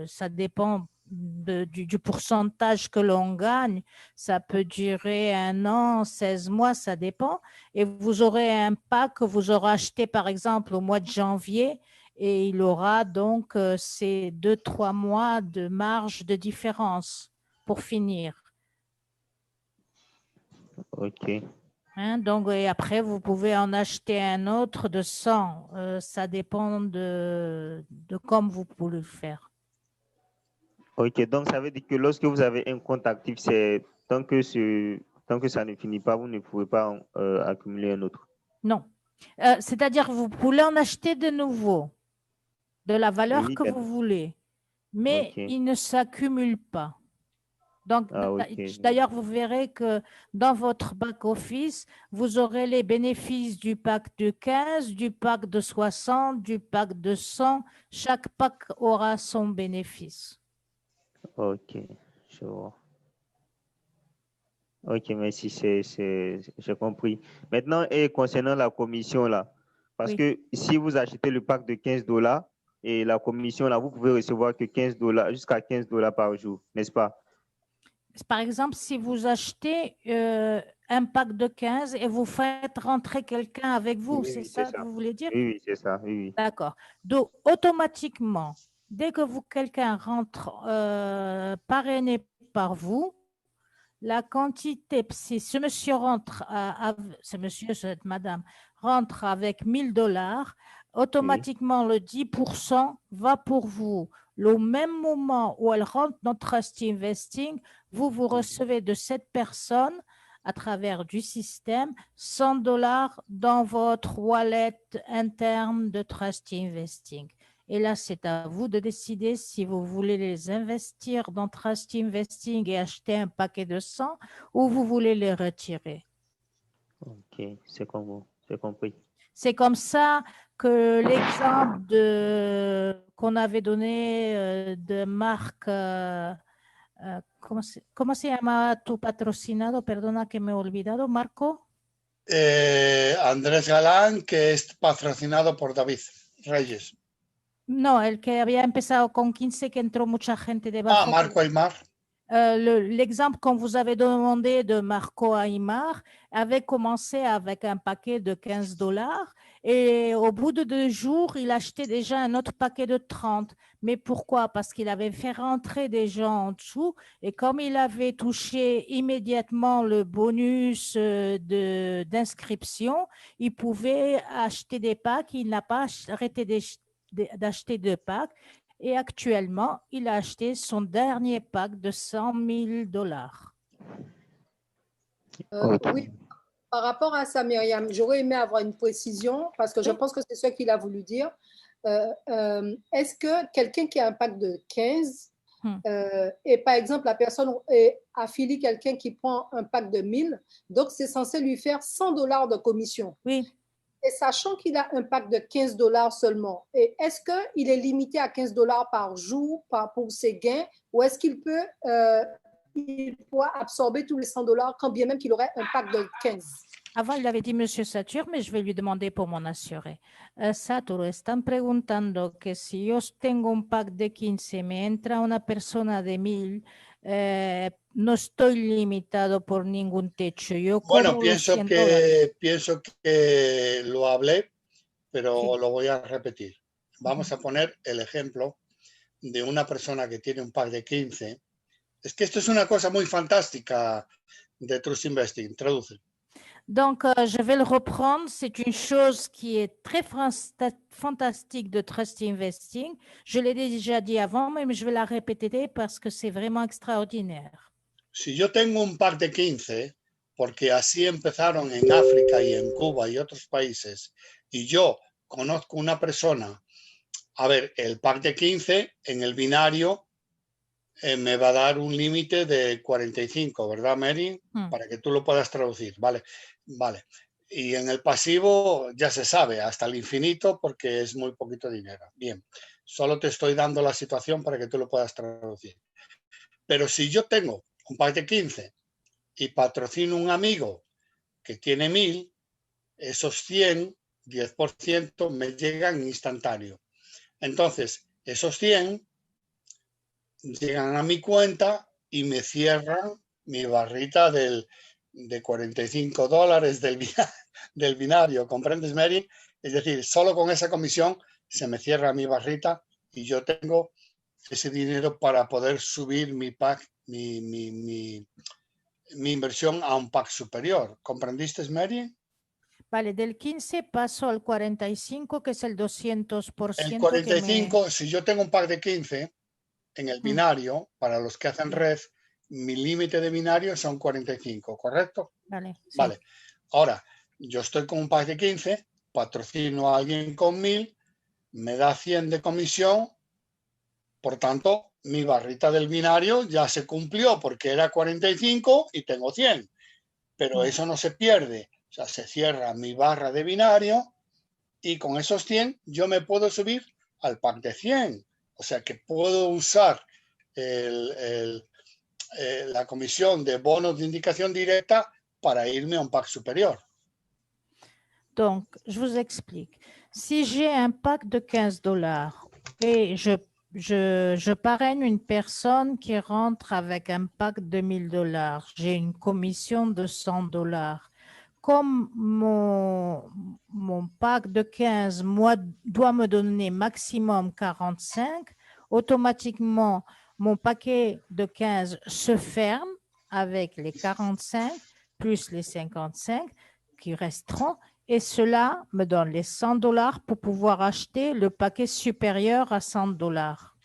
ça dépend du pourcentage que l'on gagne. Ça peut durer 1 an, 16 mois, ça dépend. Et vous aurez un pack que vous aurez acheté, par exemple, au mois de janvier, et il aura donc ces 2-3 mois de marge de différence pour finir. Ok. Donc, et après, vous pouvez en acheter un autre de 100. Ça dépend de comme vous pouvez le faire. Ok, donc ça veut dire que lorsque vous avez un compte actif, c'est tant que ça ne finit pas, vous ne pouvez pas accumuler un autre. Non. C'est-à-dire que vous pouvez en acheter de nouveau, de la valeur que vous voulez, mais il ne s'accumule pas. Donc, d'ailleurs, vous verrez que dans votre back-office, vous aurez les bénéfices du pack de 15, du pack de 60, du pack de 100. Chaque pack aura son bénéfice. Ok, je vois. Ok, merci, j'ai compris. Maintenant, et concernant la commission là, parce que si vous achetez le pack de $15 et la commission là, vous pouvez recevoir que $15, jusqu'à $15 par jour, n'est-ce pas? Par exemple, si vous achetez un pack de 15 et vous faites rentrer quelqu'un avec vous, c'est ça que vous voulez dire? Oui, c'est ça, oui. D'accord. Donc, automatiquement, dès que quelqu'un rentre parrainé par vous, la quantité, si ce monsieur rentre, cette madame rentre avec $1000, automatiquement le 10% va pour vous. Au même moment où elle rentre dans Trust Investing, vous recevez de cette personne à travers du système 100 dollars dans votre wallet interne de Trust Investing. Et là, c'est à vous de décider si vous voulez les investir dans Trust Investing et acheter un paquet de 100 ou vous voulez les retirer. Ok, c'est compris. C'est comme ça que l'exemple qu'on avait donné de Marc, ¿cómo se llama tu patrocinado? Perdona que me he olvidado, Marco. Andrés Galán, que es patrocinado por David Reyes. No, el que había empezado con 15, que entró mucha gente debajo. Ah, Marco Aymar. L'exemple qu'on vous avait demandé de Marco Aymar avait commencé avec un paquet de 15 dollars et au bout de 2 jours, il achetait déjà un autre paquet de 30. Mais pourquoi? Parce qu'il avait fait rentrer des gens en dessous et comme il avait touché immédiatement le bonus d'inscription, il pouvait acheter des packs. Il n'a pas arrêté d'acheter 2 packs. Et actuellement, il a acheté son dernier pack de 100 000 dollars. Oui, par rapport à ça, Myriam, j'aurais aimé avoir une précision parce que je pense que c'est ce qu'il a voulu dire. Est-ce que quelqu'un qui a un pack de 15 et par exemple, la personne affilie quelqu'un qui prend un pack de 1000, donc c'est censé lui faire 100 dollars de commission. Oui. Et sachant qu'il a un pack de 15 dollars seulement, est-ce qu'il est limité à 15 dollars par jour pour ses gains ou est-ce qu'il peut absorber tous les 100 dollars quand bien même qu'il aurait un pack de 15? Avant, il avait dit Monsieur Satur, mais je vais lui demander pour m'en assurer. Saturo, están preguntando que si yo tengo un pack de 15, me entra una persona de 1000, no estoy limitado por ningún techo. Yo Bueno, cobro pienso que lo hablé, pero Sí. lo voy a repetir. Vamos a poner el ejemplo de una persona que tiene un pack de 15. Es que esto es una cosa muy fantástica de Trust Investing. Traduce. Donc, je vais le reprendre. C'est une chose qui est très fantastique de Trust Investing. Je l'ai déjà dit avant, mais je vais la répéter parce que c'est vraiment extraordinaire. Si yo tengo un pack de 15, porque así empezaron en África y en Cuba y otros países, y yo conozco una persona, a ver, el pack de 15 en el binario me va a dar un límite de 45, ¿verdad, Mary? Para que tú lo puedas traducir, ¿vale? Vale. Y en el pasivo ya se sabe, hasta el infinito, porque es muy poquito dinero. Bien, solo te estoy dando la situación para que tú lo puedas traducir. Pero si yo tengo un pack de 15 y patrocino un amigo que tiene 1000, esos 100, 10% me llegan instantáneo. Entonces, esos 100 llegan a mi cuenta y me cierran mi barrita de 45 dólares del binario. ¿Comprendes, Mary? Es decir, solo con esa comisión se me cierra mi barrita y yo tengo ese dinero para poder subir mi pack, mi inversión a un pack superior. ¿Comprendiste, Mary? Vale, del 15 paso al 45, que es el 200%. El 45, si yo tengo un pack de 15 en el binario, para los que hacen red, mi límite de binario son 45, ¿correcto? Vale. Sí. Vale. Ahora, yo estoy con un pack de 15, patrocino a alguien con 1000, me da 100 de comisión, por tanto, mi barrita del binario ya se cumplió porque era 45 y tengo 100. Pero eso no se pierde. O sea, se cierra mi barra de binario y con esos 100 yo me puedo subir al pack de 100. O sea, que puedo usar la comisión de bonos de indicación directa para irme a un pack supérieur. Donc, je vous explique. Si j'ai un pack de 15 dollars et je parraine une personne qui rentre avec un pack de 1000 dollars, j'ai une commission de 100 dollars. Comme mon pack de 15 doit me donner maximum 45, automatiquement, mon paquet de 15 se ferme avec les 45 plus les 55 qui resteront et cela me donne les 100 dollars pour pouvoir acheter le paquet supérieur à 100 dollars.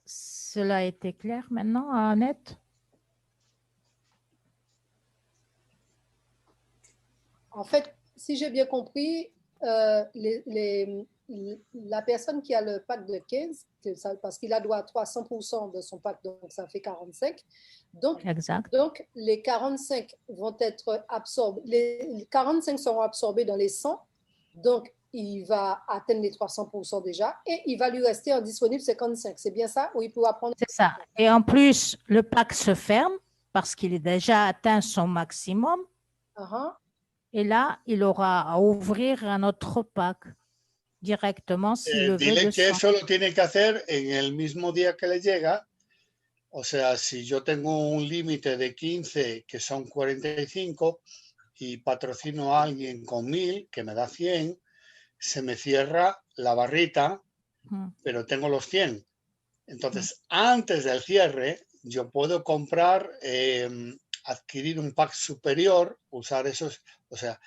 Cela a été clair maintenant, Annette? En fait, si j'ai bien compris, la personne qui a le pack de 15, parce qu'il a droit à 300% de son pack, donc ça fait 45. Donc, Exact. donc les 45 vont être absorbés, les 45 seront absorbés dans les 100. Donc, il va atteindre les 300% déjà et il va lui rester en disponible 55. C'est bien ça? Ou il pourra prendre... C'est ça. Et en plus, le pack se ferme parce qu'il est déjà atteint son maximum. Uh-huh. Et là, il aura à ouvrir un autre pack directement s'il le veut. Dile que 200. eso lo tiene que hacer en el mismo día que le llega. O sea, si yo tengo un límite de 15, que son 45, y patrocino a alguien con 1000, que me da 100, se me cierra la barrita, pero tengo los 100. Entonces, antes del cierre, yo puedo comprar, adquirir un pack superior, usar esos, o sea,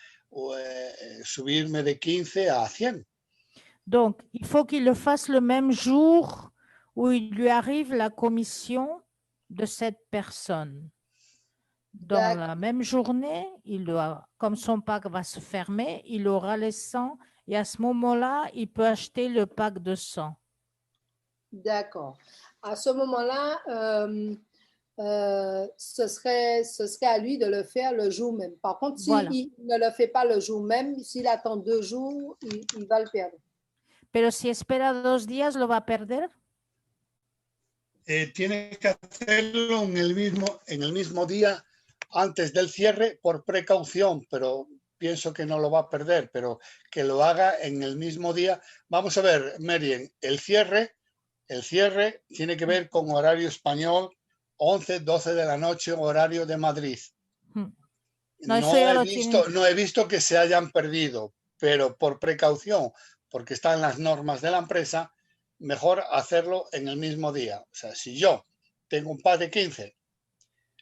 subirme de 15 a 100. Donc, il faut qu'il le fasse le même jour où il lui arrive la commission de cette personne. Dans la même journée, il doit, comme son pack va se fermer, il aura les 100 et à ce moment-là, il peut acheter le pack de 100. D'accord. À ce moment-là, ce serait à lui de le faire le jour même. Par contre, s'il ne le fait pas le jour même, s'il attend 2 jours, il va le perdre. Pero si espera 2 días, ¿lo va a perder? Tiene que hacerlo en el mismo día antes del cierre por precaución, pero pienso que no lo va a perder, pero que lo haga en el mismo día. Vamos a ver, Merien, el cierre tiene que ver con horario español, 11, 12 de la noche, horario de Madrid. No he visto que se hayan perdido, pero por precaución, porque están las normas de la empresa, mejor hacerlo en el mismo día. O sea, si yo tengo un pack de 15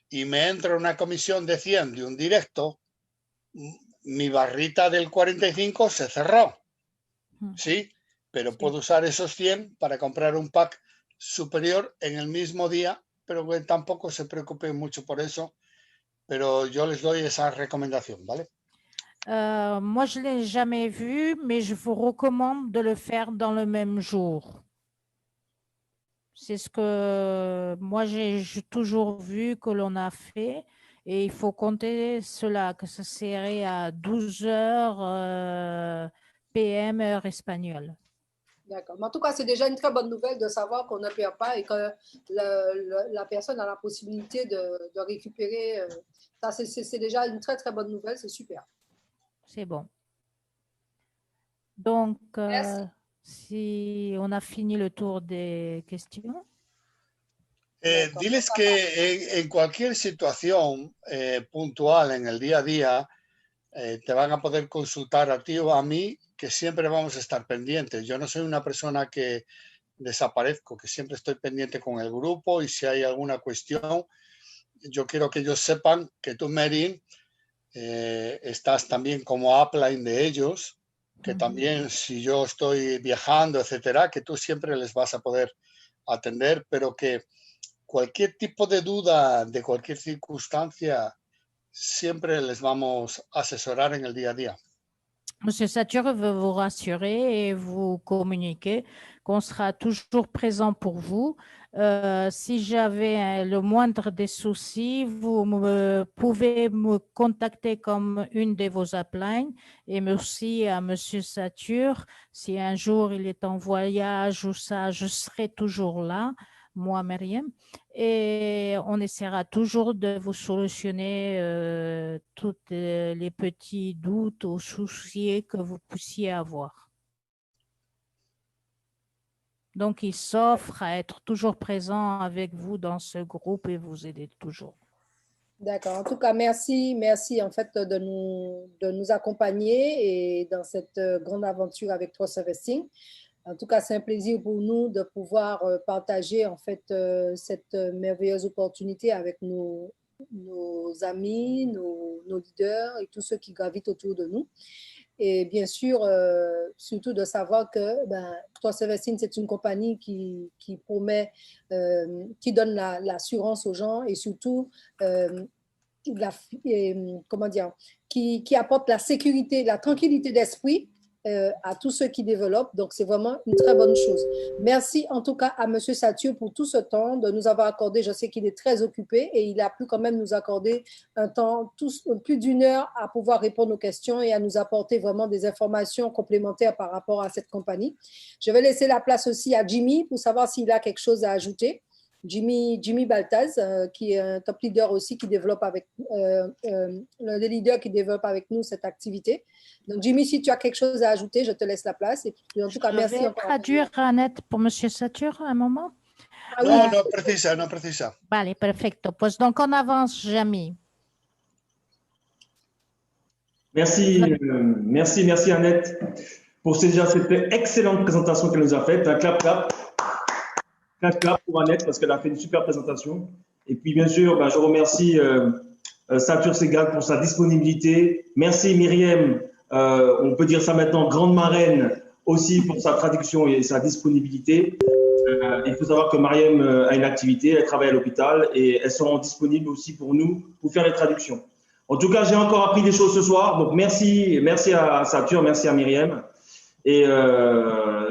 y me entra una comisión de 100 de un directo, mi barrita del 45 se cerró. ¿Sí? Pero puedo usar esos 100 para comprar un pack superior en el mismo día, pero que tampoco se preocupen mucho por eso, pero yo les doy esa recomendación, ¿vale? Moi, je ne l'ai jamais vu, mais je vous recommande de le faire dans le même jour. C'est ce que moi, j'ai toujours vu que l'on a fait. Et il faut compter cela, que ce serait à 12 heures PM, heure espagnole. D'accord. Mais en tout cas, c'est déjà une très bonne nouvelle de savoir qu'on ne perd pas et que la personne a la possibilité de récupérer. Ça, c'est déjà une très, très bonne nouvelle. C'est super. C'est bon. Donc, si on a fini le tour des questions. Diles que en cualquier situación puntual en el día a día te van a poder consultar a ti o a mí, que siempre vamos a estar pendientes. Yo no soy una persona que desaparezco, que siempre estoy pendiente con el grupo y si hay alguna cuestión, yo quiero que ellos sepan que tú, Merin, estás también como upline de ellos, que también si yo estoy viajando, etcétera, que tú siempre les vas a poder atender, pero que cualquier tipo de duda, de cualquier circunstancia, siempre les vamos a asesorar en el día a día. Monsieur Satur veut vous rassurer et vous communiquer qu'on sera toujours présent pour vous. Si j'avais le moindre des soucis, vous pouvez me contacter comme une de vos uplines et aussi à Monsieur Satur. Si un jour il est en voyage ou ça, je serai toujours là, moi, Myriam. Et on essaiera toujours de vous solutionner tous les petits doutes ou soucis que vous puissiez avoir. Donc, il s'offre à être toujours présent avec vous dans ce groupe et vous aider toujours. D'accord. En tout cas, merci en fait de nous accompagner et dans cette grande aventure avec Trust Investing. En tout cas, c'est un plaisir pour nous de pouvoir partager en fait cette merveilleuse opportunité avec nos amis, nos leaders et tous ceux qui gravitent autour de nous. Et bien sûr, surtout de savoir que Trust Investing, c'est une compagnie qui promet, qui donne l'assurance aux gens et surtout comment dire, qui apporte la sécurité, la tranquillité d'esprit à tous ceux qui développent. Donc, c'est vraiment une très bonne chose. Merci en tout cas à M. Satur pour tout ce temps de nous avoir accordé. Je sais qu'il est très occupé et il a pu quand même nous accorder un temps, plus d'une heure à pouvoir répondre aux questions et à nous apporter vraiment des informations complémentaires par rapport à cette compagnie. Je vais laisser la place aussi à Jimmy pour savoir s'il a quelque chose à ajouter. Jimmy Baltaz, qui est un top leader aussi, qui développe avec l'un des leaders qui développe avec nous cette activité. Donc, Jimmy, si tu as quelque chose à ajouter, je te laisse la place. Et puis, en tout cas, merci. Je vais traduire, Annette, pour M. Satur un moment. Ah, oui. No, no precisa, no precisa. Vale, perfecto. Pues donc, on avance, Jamy. Merci, merci Annette pour cette excellente présentation qu'elle nous a faite. Un clap, clap. Clap, clap pour Annette parce qu'elle a fait une super présentation. Et puis, bien sûr, je remercie Satur Segal pour sa disponibilité. Merci Myriam, on peut dire ça maintenant, grande marraine aussi pour sa traduction et sa disponibilité. Il faut savoir que Myriam a une activité, elle travaille à l'hôpital et elles seront disponibles aussi pour nous pour faire les traductions. En tout cas, j'ai encore appris des choses ce soir. Donc, merci à Satur, merci à Myriam. Et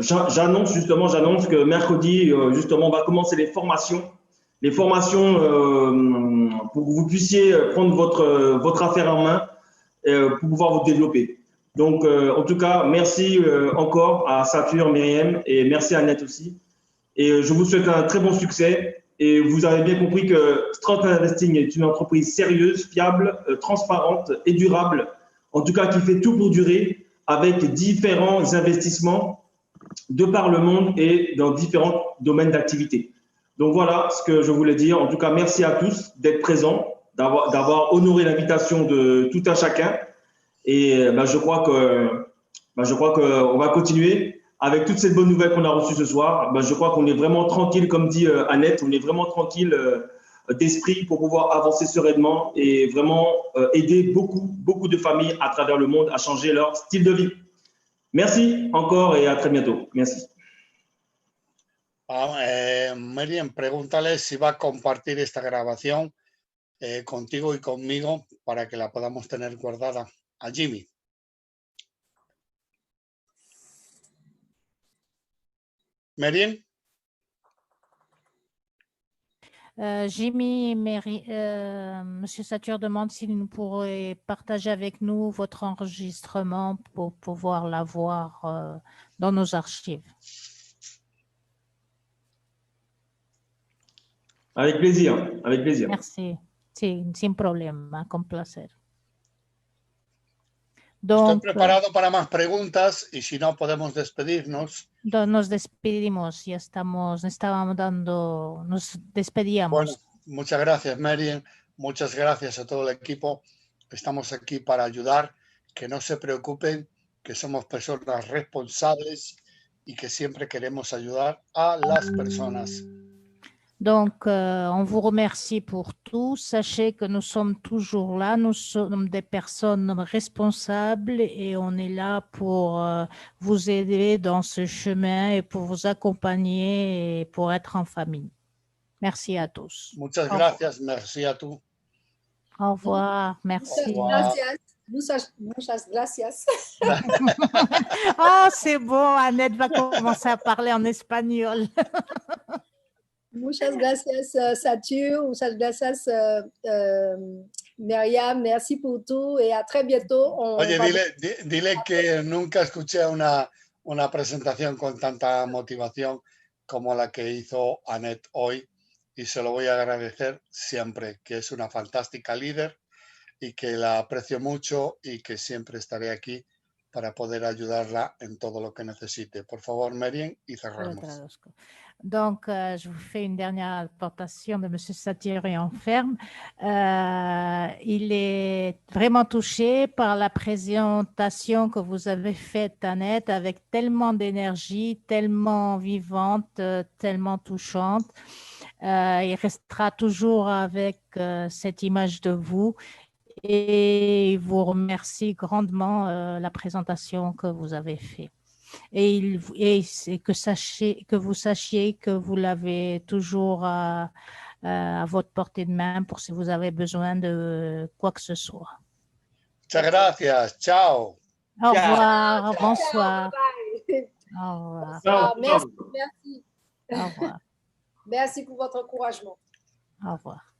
j'annonce que mercredi, justement, on va commencer les formations pour que vous puissiez prendre votre affaire en main pour pouvoir vous développer. Donc, en tout cas, merci encore à Satur, Myriam, et merci à Annette aussi. Et je vous souhaite un très bon succès. Et vous avez bien compris que Strauss Investing est une entreprise sérieuse, fiable, transparente et durable. En tout cas, qui fait tout pour durer avec différents investissements de par le monde et dans différents domaines d'activité. Donc voilà ce que je voulais dire. En tout cas, merci à tous d'être présents, d'avoir honoré l'invitation de tout un chacun. Et je crois qu'on va continuer avec toutes ces bonnes nouvelles qu'on a reçues ce soir. Je crois qu'on est vraiment tranquille, comme dit Annette, on est vraiment tranquille d'esprit pour pouvoir avancer sereinement et vraiment aider beaucoup de familles à travers le monde à changer leur style de vie. Merci encore et à très bientôt. Merci. Miriam, pregúntale si va a compartir esta grabación contigo y conmigo para que la podamos tener guardada. A Jimmy. Miriam. Jimmy, Monsieur Satur demande s'il nous pourrait partager avec nous votre enregistrement pour pouvoir l'avoir dans nos archives. Avec plaisir, avec plaisir. Merci, sí, sin problema, con placer. Estoy preparado para más preguntas y si no podemos despedirnos. Nos despedimos, nos despedíamos. Bueno, muchas gracias, Miriam. Muchas gracias a todo el equipo. Estamos aquí para ayudar. Que no se preocupen, que somos personas responsables y que siempre queremos ayudar a las personas. Donc, on vous remercie pour tout. Sachez que nous sommes toujours là. Nous sommes des personnes responsables et on est là pour vous aider dans ce chemin et pour vous accompagner et pour être en famille. Merci à tous. Muchas gracias. Merci à tous. Au revoir. Merci. Muchas gracias. Oh, c'est bon. Annette va commencer à parler en espagnol. Muchas gracias, Satur. Muchas gracias, Myriam. Merci pour tout et à très bientôt. Oye, dile que nunca escuché una presentación con tanta motivación como la que hizo Annette hoy y se lo voy a agradecer siempre, que es una fantástica líder y que la aprecio mucho y que siempre estaré aquí para poder ayudarla en todo lo que necesite. Por favor, Miriam, y cerramos. Donc, je vous fais une dernière apportation de M. Satur et Enferme. Il est vraiment touché par la présentation que vous avez faite, Annette, avec tellement d'énergie, tellement vivante, tellement touchante. Il restera toujours avec cette image de vous et il vous remercie grandement la présentation que vous avez faite. Et que vous sachiez que vous l'avez toujours à votre portée de main pour si vous avez besoin de quoi que ce soit. Muchas gracias. Ciao. Au revoir, Ciao, ciao, bonsoir. bye. Au revoir. Ah, merci, merci. Au revoir. Merci pour votre encouragement. Au revoir.